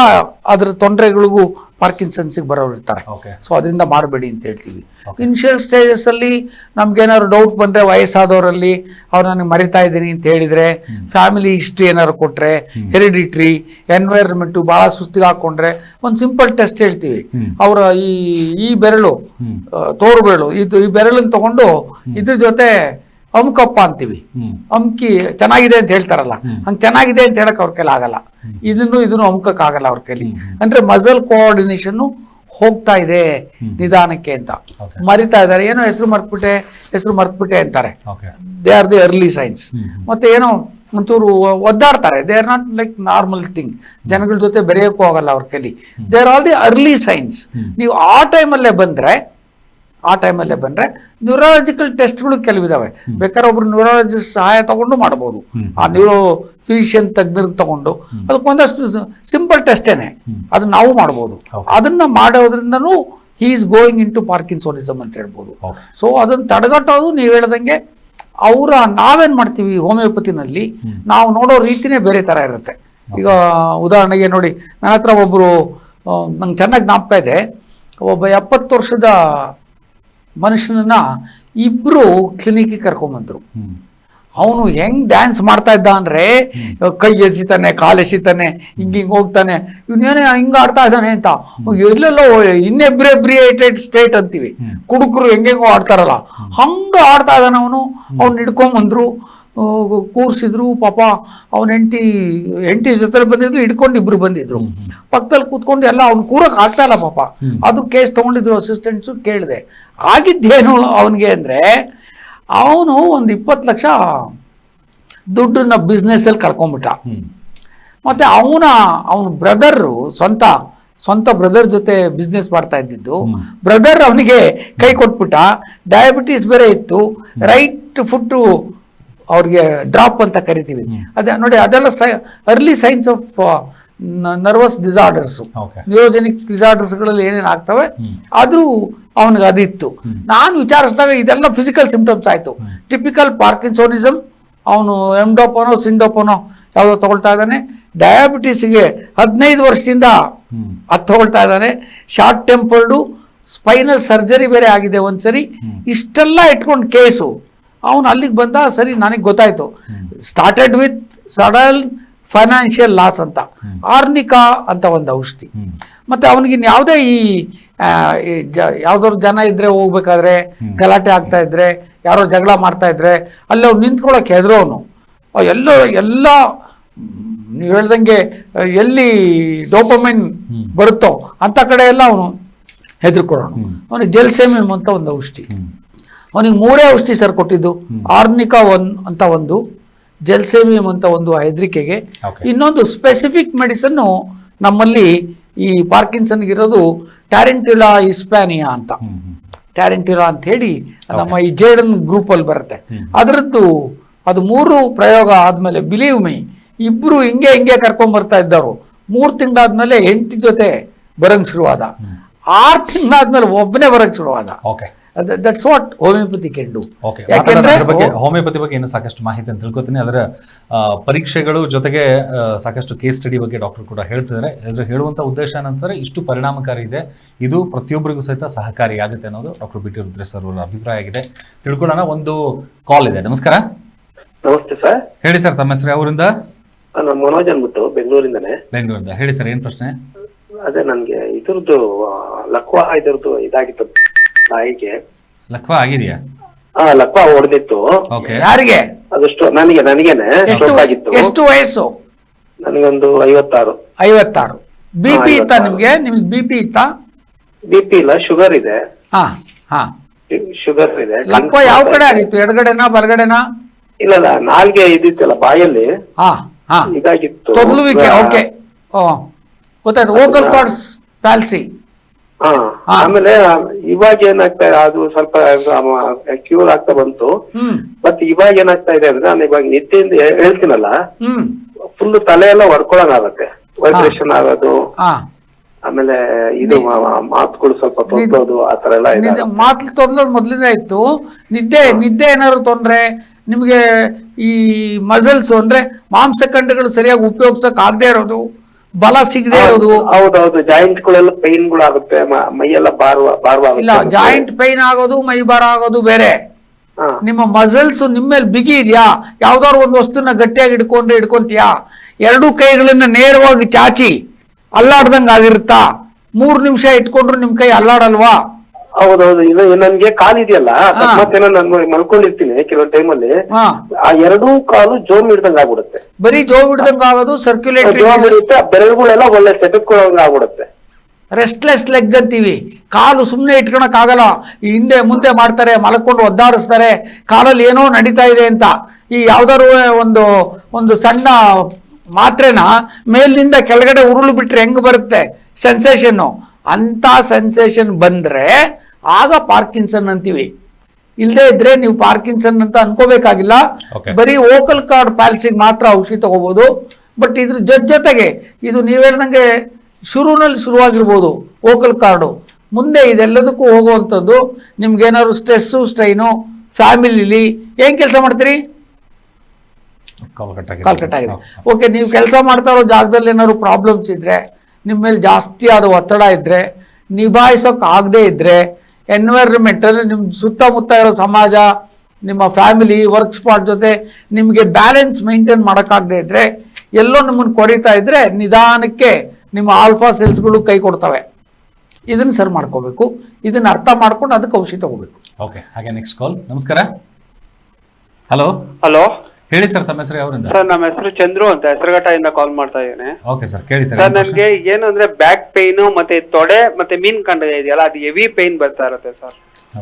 ಅದ್ರ ತೊಂದರೆಗಳಿಗೂ ಪಾರ್ಕಿನ್ಸನ್ಸಿಗೆ ಬರೋರು ಇರ್ತಾರೆ. ಸೊ ಅದರಿಂದ ಮಾಡಬೇಡಿ ಅಂತ ಹೇಳ್ತೀವಿ. ಇನಿಷಿಯಲ್ ಸ್ಟೇಜಸ್ಸಲ್ಲಿ ನಮ್ಗೇನಾದ್ರು ಡೌಟ್ ಬಂದರೆ ವಯಸ್ಸಾದವರಲ್ಲಿ ಅವ್ರು ನನಗೆ ಮರಿತಾ ಇದ್ದೀನಿ ಅಂತ ಹೇಳಿದರೆ, ಫ್ಯಾಮಿಲಿ ಹಿಸ್ಟ್ರಿ ಏನಾದ್ರು ಕೊಟ್ಟರೆ, ಹೆರಿಡಿಟ್ರಿ, ಎನ್ವೈರನ್ಮೆಂಟು ಭಾಳ ಸುಸ್ತಿಗೆ ಹಾಕ್ಕೊಂಡ್ರೆ ಒಂದು ಸಿಂಪಲ್ ಟೆಸ್ಟ್ ಹೇಳ್ತೀವಿ. ಅವರ ಈ ಬೆರಳು, ತೋರು ಬೆರಳು, ಈ ಬೆರಳನ್ನು ತಗೊಂಡು ಇದ್ರ ಜೊತೆ ಅಮ್ಕಪ್ಪ ಅಂತೀವಿ, ಅಮ್ಕಿ ಚೆನ್ನಾಗಿದೆ ಅಂತ ಹೇಳ್ತಾರಲ್ಲ, ಹಂಗೆ ಚೆನ್ನಾಗಿದೆ ಅಂತ ಹೇಳಕ್ ಅವ್ರ ಕೈಲಿ ಆಗಲ್ಲ. ಇದನ್ನು ಅಮ್ಕಕ್ಕಾಗಲ್ಲ ಅವ್ರ ಕೈಲಿ. ಅಂದ್ರೆ ಮಸಲ್ ಕೋಆರ್ಡಿನೇಷನ್ ಹೋಗ್ತಾ ಇದೆ ನಿಧಾನಕ್ಕೆ ಅಂತ. ಮರಿತಾ ಇದ್ದಾರೆ, ಏನೋ ಹೆಸರು ಮರ್ತ್ಬಿಟ್ಟೆ ಅಂತಾರೆ. They are the early signs. ಮತ್ತೆ ಏನೋ ಒಂಚೂರು ಒದ್ದಾಡ್ತಾರೆ, they are not like normal thing. ಜನಗಳ ಜೊತೆ ಬೆರೆಯೋಕ್ಕೂ ಆಗಲ್ಲ ಅವ್ರ ಕೈಲಿ. They are all the early signs. ನೀವು ಆ ಟೈಮಲ್ಲೇ ಬಂದ್ರೆ ನ್ಯೂರಾಲಜಿಕಲ್ ಟೆಸ್ಟ್ಗಳು ಕೆಲವಿದಾವೆ. ಬೇಕಾದ್ರೆ ಒಬ್ರು ನ್ಯೂರಾಲಜಿಸ್ಟ್ ಸಹಾಯ ತಗೊಂಡು ಮಾಡಬಹುದು. ಆ ನ್ಯೂರೋ ಫಿಸಿಷಿಯನ್ ತಜ್ಞರಿಗೆ ತಗೊಂಡು ಅದಕ್ಕೊಂದಷ್ಟು ಸಿಂಪಲ್ ಟೆಸ್ಟೇನೆ, ಅದನ್ನ ನಾವು ಮಾಡ್ಬೋದು. ಅದನ್ನ ಮಾಡೋದ್ರಿಂದನೂ he is going into Parkinsonism ಅಂತ ಹೇಳ್ಬೋದು. ಸೊ ಅದನ್ನ ತಡೆಗಟ್ಟೋದು ನೀವು ಹೇಳ್ದಂಗೆ ನಾವೇನ್ ಮಾಡ್ತೀವಿ ಹೋಮಿಯೋಪತಿನಲ್ಲಿ, ನಾವು ನೋಡೋ ರೀತಿನೇ ಬೇರೆ ತರ ಇರುತ್ತೆ. ಈಗ ಉದಾಹರಣೆಗೆ ನೋಡಿ, ನನ್ನ ಹತ್ರ ಒಬ್ರು ನಂಗೆ ಚೆನ್ನಾಗಿ ಜ್ಞಾಪಕ ಇದೆ, ಒಬ್ಬ 70 ವರ್ಷದ ಮನುಷ್ಯನನ್ನ ಇಬ್ರು ಕ್ಲಿನಿಕ್ಗೆ ಕರ್ಕೊಂಡ್ಬಂದ್ರು. ಅವನು ಹೆಂಗ್ ಡ್ಯಾನ್ಸ್ ಮಾಡ್ತಾ ಇದ್ದ ಅಂದ್ರೆ ಕೈ ಎಸಿತಾನೆ, ಕಾಲು ಎಸಿತಾನೆ, ಹಿಂಗೆ ಹೋಗ್ತಾನೆ, ಇವನೇನೇ ಹಿಂಗ ಆಡ್ತಾ ಇದ್ದಾನೆ ಅಂತ. ಎಲ್ಲೆಲ್ಲೋ ಇನ್ಎಬ್ರಿಯೇಟೆಡ್ ಸ್ಟೇಟ್ ಅಂತೀವಿ, ಕುಡುಕರು ಹೆಂಗೆಂಗೋ ಆಡ್ತಾರಲ್ಲ ಹಂಗ ಆಡ್ತಾ ಇದ್ದಾನೆ ಅವನು. ಅವ್ನು ಹಿಡ್ಕೊಂಡ್ಬಂದ್ರು, ಕೂರ್ಸಿದ್ರು. ಪಾಪ ಅವನ ಹೆಂಡತಿ ಜೊತೆ ಬಂದಿದ್ರು, ಹಿಡ್ಕೊಂಡು ಇಬ್ರು ಬಂದಿದ್ರು. ಪಕ್ಕದಲ್ಲಿ ಕೂತ್ಕೊಂಡು ಎಲ್ಲ ಅವ್ನು ಕೂರಕ್ ಆಗ್ತಾ ಇಲ್ಲ ಪಾಪ. ಅದು ಕೇಸ್ ತಗೊಂಡಿದ್ರು ಅಸಿಸ್ಟೆಂಟ್ಸು. ಕೇಳಿದೆ ಆಗಿದ್ದೇನು ಅವನಿಗೆ ಅಂದ್ರೆ, ಅವನು ಒಂದು 20 ಲಕ್ಷ ದುಡ್ಡನ್ನ ಬಿಸ್ನೆಸ್ ಅಲ್ಲಿ ಕಳ್ಕೊಂಡ್ಬಿಟ್ಟ. ಮತ್ತೆ ಅವನ ಬ್ರದರ್ ಸ್ವಂತ ಸ್ವಂತ ಬ್ರದರ್ ಜೊತೆ ಬಿಸ್ನೆಸ್ ಮಾಡ್ತಾ ಇದ್ದಿದ್ದು. ಬ್ರದರ್ ಅವನಿಗೆ ಕೈ ಕೊಟ್ಬಿಟ್ಟ, ಡಯಾಬಿಟೀಸ್ ಬೇರೆ ಇತ್ತು, ರೈಟ್ ಫುಟ್ ಅವ್ರಿಗೆ ಡ್ರಾಪ್ ಅಂತ ಕರಿತೀವಿ. ಅದೇ ನೋಡಿ, ಅದೆಲ್ಲ early signs of nervous disorders, neurogenic ಡಿಸಾರ್ಡರ್ಸ್ಗಳಲ್ಲಿ ಏನೇನು ಆಗ್ತವೆ ಆದ್ರೂ ಅವನಿಗೆ ಅದಿತ್ತು. ನಾನು ವಿಚಾರಿಸಿದಾಗ ಇದೆಲ್ಲ ಫಿಸಿಕಲ್ ಸಿಂಪ್ಟಮ್ಸ್ ಆಯ್ತು. ಟಿಪಿಕಲ್ ಪಾರ್ಕಿನ್ಸೋನಿಸಮ್, ಅವನು ಎಂಡೋಪೋನೋ ಸಿಂಡೋಪೋನೋ ಯಾವುದೋ ತಗೊಳ್ತಾ ಇದ್ದಾನೆ. ಡಯಾಬಿಟೀಸ್ಗೆ 15 ವರ್ಷದಿಂದ ಅದು ತಗೊಳ್ತಾ ಇದ್ದಾನೆ. ಶಾರ್ಟ್ ಟೆಂಪರ್ಡು, ಸ್ಪೈನಲ್ ಸರ್ಜರಿ ಬೇರೆ ಆಗಿದೆ ಒಂದ್ಸರಿ. ಇಷ್ಟೆಲ್ಲ ಇಟ್ಕೊಂಡು ಕೇಸು ಅವನು ಅಲ್ಲಿಗೆ ಬಂದ. ಸರಿ, ನನಗೆ ಗೊತ್ತಾಯ್ತು. Started with sudden financial loss ಅಂತ, ಆರ್ನಿಕಾ ಅಂತ ಒಂದು ಔಷಧಿ. ಮತ್ತೆ ಅವನಿಗೆ ಯಾವುದೇ ಈ ಯಾವ್ದಾದ್ರು ಜನ ಇದ್ರೆ ಹೋಗ್ಬೇಕಾದ್ರೆ ಗಲಾಟೆ ಆಗ್ತಾ ಇದ್ರೆ, ಯಾರೋ ಜಗಳ ಮಾಡ್ತಾ ಇದ್ರೆ ಅಲ್ಲಿ ಅವ್ನು ನಿಂತ್ಕೊಳಕ್ ಹೆದರೋನು. ಎಲ್ಲ ನೀವು ಹೇಳ್ದಂಗೆ ಎಲ್ಲಿ ಡೋಪಮೈನ್ ಬರುತ್ತೋ ಅಂತ ಕಡೆ ಎಲ್ಲ ಅವನು ಹೆದರ್ಕೊಳ್ಳೋಣ. ಅವನಿಗೆ ಜೆಲ್ಸೇಮಿಯಂ ಅಂತ ಒಂದು ಔಷಧಿ, ಅವನಿಗೆ 3 ಔಷಧಿ ಸರ್ ಕೊಟ್ಟಿದ್ದು. ಆರ್ನಿಕಾ ಅಂತ ಒಂದು, ಜೆಲ್ಸೇಮಿಯಂ ಅಂತ ಒಂದು ಹೆದರಿಕೆಗೆ, ಇನ್ನೊಂದು ಸ್ಪೆಸಿಫಿಕ್ ಮೆಡಿಸನ್ ನಮ್ಮಲ್ಲಿ ಈ ಪಾರ್ಕಿನ್ಸನ್ಗೆ ಇರೋದು ಟ್ಯಾರೆಂಟ್ಯುಲಾ ಹಿಸ್ಪ್ಯಾನಿಯಾ ಅಂತ. ಟ್ಯಾರೆಂಟ್ಯುಲಾ ಅಂತ ಹೇಳಿ ನಮ್ಮ ಈ ಜೇಡನ್ ಗ್ರೂಪ್ ಅಲ್ಲಿ ಬರುತ್ತೆ. ಅದರದ್ದು ಅದು 3 ಪ್ರಯೋಗ ಆದ್ಮೇಲೆ, ಬಿಲೀವ್ ಮೀ, ಇಬ್ರು ಹಿಂಗೆ ಕರ್ಕೊಂಡ್ ಬರ್ತಾ ಇದ್ದವರು 3 ತಿಂಗಳಾದ್ಮೇಲೆ ಹೆಂಡತಿ ಜೊತೆ ಬರಂಗ್ ಶುರುವಾದ. 6 ತಿಂಗಳಾದ್ಮೇಲೆ ಒಬ್ಬನೇ ಬರಕ್ ಶುರುವಾದ. That's what homeopathy can do. Homeopathy ಬಗ್ಗೆ ಇನ್ನು ಸಾಕಷ್ಟು ಮಾಹಿತಿ ಅಂತ ತಿಳ್ಕೊತೀನಿ. ಅದರ ಪರೀಕ್ಷೆಗಳು ಜೊತೆಗೆ ಸಾಕಷ್ಟು ಕೇಸ್ ಸ್ಟಡಿ ಬಗ್ಗೆ ಡಾಕ್ಟರ್ ಕೂಡ ಹೇಳ್ತಿದ್ದಾರೆ. ಅದ್ರ ಹೇಳುವಂತ ಉದ್ದೇಶ ಏನಂತಂದ್ರೆ ಇಷ್ಟು ಪರಿಣಾಮಕಾರಿ ಇದೆ, ಇದು ಪ್ರತಿಯೊಬ್ಬರಿಗೂ ಸಹಿತ ಸಹಕಾರಿ ಆಗುತ್ತೆ ಅನ್ನೋದು doctor B T Rudresh sir ಅವರ ಅಭಿಪ್ರಾಯ ಆಗಿದೆ. ತಿಳ್ಕೊಳ್ಳೋಣ. ಒಂದು ಕಾಲ್ ಇದೆ. ನಮಸ್ಕಾರ. ನಮಸ್ತೆ ಸರ್. ಹೇಳಿ ಸರ್, ತಮ್ಮ ಹೆಸರು ಯಾವೂರಿಂದ? ನಾನು ಮನೋಜ್ ಅಂದ್ಬಿಟ್ಟು ಬೆಂಗಳೂರಿಂದಾನೆ. ಬೆಂಗಳೂರಿಂದ. ಹೇಳಿ ಸರ್, ಏನ್ ಪ್ರಶ್ನೆ? ಅದೇ ನನ್ಗೆ ಇದ್ರದ್ದು ಲಕ್ವಾ ಇದ್ರದ್ದು ಇದಾಗಿತ್ತು ನಾಯಿಗೆ. ಲಕ್ವಾ ಆಗಿದೆಯಾ? ಲಕ್ವಾ ಹೊಡೆದಿತ್ತು. ಯಾರಿಗೆ? ಅದಷ್ಟು ನನಗೇನೆ ಆಗಿತ್ತು. ಎಷ್ಟು ವಯಸ್ಸು? ನನಗೊಂದು 56. 56. ಬಿಪಿ ಇತ್ತಾ ನಿಮ್ಗೆ? ನಿಮ್ಗೆ ಬಿಪಿ ಇತ್ತಾ? ಬಿಪಿ ಇಲ್ಲ, ಶುಗರ್ ಇದೆ. ಶುಗರ್ ಇದೆ. ಲಕ್ವಾ ಯಾವ ಕಡೆ ಆಗಿತ್ತು? ಎಡಗಡೆನಾ ಬಲಗಡೆನಾ? ಇಲ್ಲ, ನಾಲ್ಗೆ ಇದಿತ್ತಲ್ಲ ಬಾಯಲ್ಲಿ ಇದಾಗಿತ್ತು. ತೊದಲುವಿಕೆ. ಓಕೆ, ಗೊತ್ತಾಯ್ತು. Vocal cards palsy. ಆಮೇಲೆ ಇವಾಗ ಏನಾಗ್ತಾ ಇದೆ, ಅದು ಸ್ವಲ್ಪ ಕ್ಯೂರ್ ಆಗ್ತಾ ಬಂತು. ಬಟ್ ಇವಾಗ ಏನಾಗ್ತಾ ಇದೆ ಅಂದ್ರೆ, ನಾನು ಇವಾಗ ನಿದ್ದೆಯಿಂದ ಹೇಳ್ತೀನಲ್ಲ, ಫುಲ್ ತಲೆ ಎಲ್ಲ ಹೊಡ್ಕೊಳಂಗಾಗತ್ತೆ, ವೈಬ್ರೇಷನ್ ಆಗೋದು. ಆಮೇಲೆ ಇದು ಮಾತುಗಳು ಸ್ವಲ್ಪ ತೊಂದೋದು, ಆತರ ಎಲ್ಲ ಇದೆ. ಮಾತು ತೊಂದೋದು ಮೊದ್ಲಿಂದ ಇತ್ತು. ನಿದ್ದೆ ಏನಾದ್ರು ತೊಂದ್ರೆ ನಿಮ್ಗೆ, ಈ ಮಸಲ್ಸ್ ಅಂದ್ರೆ ಮಾಂಸಖಂಡಗಳು ಸರಿಯಾಗಿ ಉಪಯೋಗಿಸಕ್ ಆಗದೆ ಇರೋದು, ಬಲ ಸಿಗದೆ ಇರೋದು. ಹೌದೌದು. ಜಾಯಿಂಟ್ ಗಳೆಲ್ಲ ಪೈನ್ ಗಳು ಆಗುತ್ತೆ, ಮೈಯೆಲ್ಲ ಭಾರ. ಇಲ್ಲ, ಜಾಯಿಂಟ್ ಪೈನ್ ಆಗೋದು, ಮೈ ಭಾರ ಆಗೋದು ಬೇರೆ. ನಿಮ್ಮ ಮಸಲ್ಸ್ ನಿಮ್ಮೇಲೆ ಬಿಗಿ ಇದೆಯಾ? ಯಾವ್ದಾದ್ರು ಒಂದು ವಸ್ತುನ ಗಟ್ಟಿಯಾಗಿ ಹಿಡ್ಕೊಂತೀಯಾ? 2 ಕೈಗಳನ್ನ ನೇರವಾಗಿ ಚಾಚಿ ಅಲ್ಲಾಡ್ದಂಗ ಆಗಿರುತ್ತಾ? 3 ನಿಮಿಷ ಇಟ್ಕೊಂಡ್ರು ನಿಮ್ ಕೈ ಅಲ್ಲಾಡಲ್ವಾ? ಹೌದೌದು. ಇದು ನನ್ಗೆ ಕಾಲಿದೆಯಲ್ಲ, ಮತ್ತೇನೋ ನಾನು ಮಲ್ಕೊಂಡಿರ್ತೀನಿ ಕೆಲವೊಂದು ಟೈಮಲ್ಲಿ, ಆ 2 ಕಾಲು ಜೋಮ್ ಹಿಡ್ದಂಗ ಆಗ್ಬಿಡುತ್ತೆ. ಬರೀ ಜೋಮ್ ಹಿಡ್ದಂಗ ಆಗೋದು, ಸರ್ಕ್ಯುಲೇಟರಿ ಬೆರಳುಗಳೆಲ್ಲ ಒಳ್ಳೆ ಸೆಟಕ್ಕೊಳಂಗ ಆಗ್ಬಿಡುತ್ತೆ. ರೆಸ್ಟ್ಲೆಸ್ ಲೆಗ್ ಅಂತೀವಿ. ಕಾಲು ಸುಮ್ಮನೆ ಇಟ್ಕೊಳಕ್ ಆಗಲ್ಲ. ಹಿಂದೆ ಮುಂದೆ ಮಾಡ್ತಾರೆ, ಮಲ್ಕೊಂಡು ಒದ್ದಾಡಿಸ್ತಾರೆ, ಕಾಲಲ್ಲಿ ಏನೋ ನಡೀತಾ ಇದೆ ಅಂತ. ಈ ಯಾವ್ದಾರು ಒಂದು ಸಣ್ಣ ಮಾತ್ರೆನ ಮೇಲಿನಿಂದ ಕೆಳಗಡೆ ಉರುಳು ಬಿಟ್ರೆ ಹೆಂಗ್ ಬರುತ್ತೆ ಸೆನ್ಸೇಷನ್, ಅಂತ ಸೆನ್ಸೇಷನ್ ಬಂದ್ರೆ ಆಗ ಪಾರ್ಕಿನ್ಸನ್ ಅಂತೀವಿ. ಇಲ್ಲದೆ ಇದ್ರೆ ನೀವು ಪಾರ್ಕಿನ್ಸನ್ ಅಂತ ಅನ್ಕೋಬೇಕಾಗಿಲ್ಲ. ಬರೀ ವೋಕಲ್ ಕಾರ್ಡ್ ಪ್ಯಾಲ್ಸಿಗೆ ಮಾತ್ರ ಔಷಧಿ ತಗೋಬಹುದು. ಬಟ್ ಇದ್ರ ಜೊತೆಗೆ ಇದು ನೀವು ಹೇಳ್ದಂಗೆ ಶುರುನಲ್ಲಿ ಶುರುವಾಗಿರ್ಬೋದು ವೋಕಲ್ ಕಾರ್ಡು, ಮುಂದೆ ಇದೆಲ್ಲದಕ್ಕೂ ಹೋಗುವಂಥದ್ದು. ನಿಮ್ಗೇನಾದ್ರು ಸ್ಟ್ರೆಸ್ಸು ಸ್ಟ್ರೈನು ಫ್ಯಾಮಿಲಿಲಿ ಏನ್ ಕೆಲಸ ಮಾಡ್ತೀರಿ? ಕಾಲ್ ಕಟ್ಟಾಗಿದೆ. ಓಕೆ, ನೀವು ಕೆಲಸ ಮಾಡ್ತಾ ಇರೋ ಜಾಗದಲ್ಲಿ ಏನಾದ್ರು ಪ್ರಾಬ್ಲಮ್ಸ್ ಇದ್ರೆ, ನಿಮ್ಮ ಮೇಲೆ ಜಾಸ್ತಿ ಆದ ಒತ್ತಡ ಇದ್ರೆ, ನಿಭಾಯಿಸೋಕೆ ಆಗದೆ ಇದ್ರೆ, ಎನ್ವೈರನ್ಮೆಂಟ್ ಅಂದ್ರೆ ನಿಮ್ಮ ಸುತ್ತಮುತ್ತ ಇರೋ ಸಮಾಜ, ನಿಮ್ಮ ಫ್ಯಾಮಿಲಿ, ವರ್ಕ್ ಸ್ಪಾಟ್ ಜೊತೆ ನಿಮಗೆ ಬ್ಯಾಲೆನ್ಸ್ ಮೇಂಟೈನ್ ಮಾಡೋಕ್ಕಾಗದೆ ಇದ್ರೆ, ಎಲ್ಲೋ ನಿಮ್ಮನ್ನು ಕೊರಿತಾ ಇದ್ರೆ, ನಿಧಾನಕ್ಕೆ ನಿಮ್ಮ ಆಲ್ಫಾ ಸೆಲ್ಸ್ಗಳು ಕೈ ಕೊಡ್ತವೆ. ಇದನ್ನ ಸರಿ ಮಾಡ್ಕೋಬೇಕು. ಇದನ್ನ ಅರ್ಥ ಮಾಡ್ಕೊಂಡು ಅದಕ್ಕೆ ಔಷಧಿ ತಗೋಬೇಕು. ಓಕೆ, ಹಾಗೆ ನೆಕ್ಸ್ಟ್ ಕಾಲ್. ನಮಸ್ಕಾರ. ಹಲೋ. ಹೇಳಿ ಸರ್, ತಮ್ಮ ಹೆಸರು ಯಾವರಿಂದ? ಸರ್, ನಮ್ಮ ಹೆಸರು ಚಂದ್ರು ಅಂತ, ಹೆಸರುಘಟ್ಟದಿಂದ ಕಾಲ್ ಮಾಡ್ತಾ ಇದ್ದೇನೆ. ಓಕೆ ಸರ್, ಕೇಳಿ ಸರ್. ಸರ್, ನನಗೆ ಏನು ಅಂದ್ರೆ ಬ್ಯಾಕ್ ಪೈನ್ ಮತ್ತೆ ತೊಡೆ ಮತ್ತೆ ಮೀನ್ ಕಂಡ ಇದೆಯಲ್ಲ, ಅದು ಹೆವಿ ಪೈನ್ ಬರ್ತಾ ಇರುತ್ತೆ ಸರ್.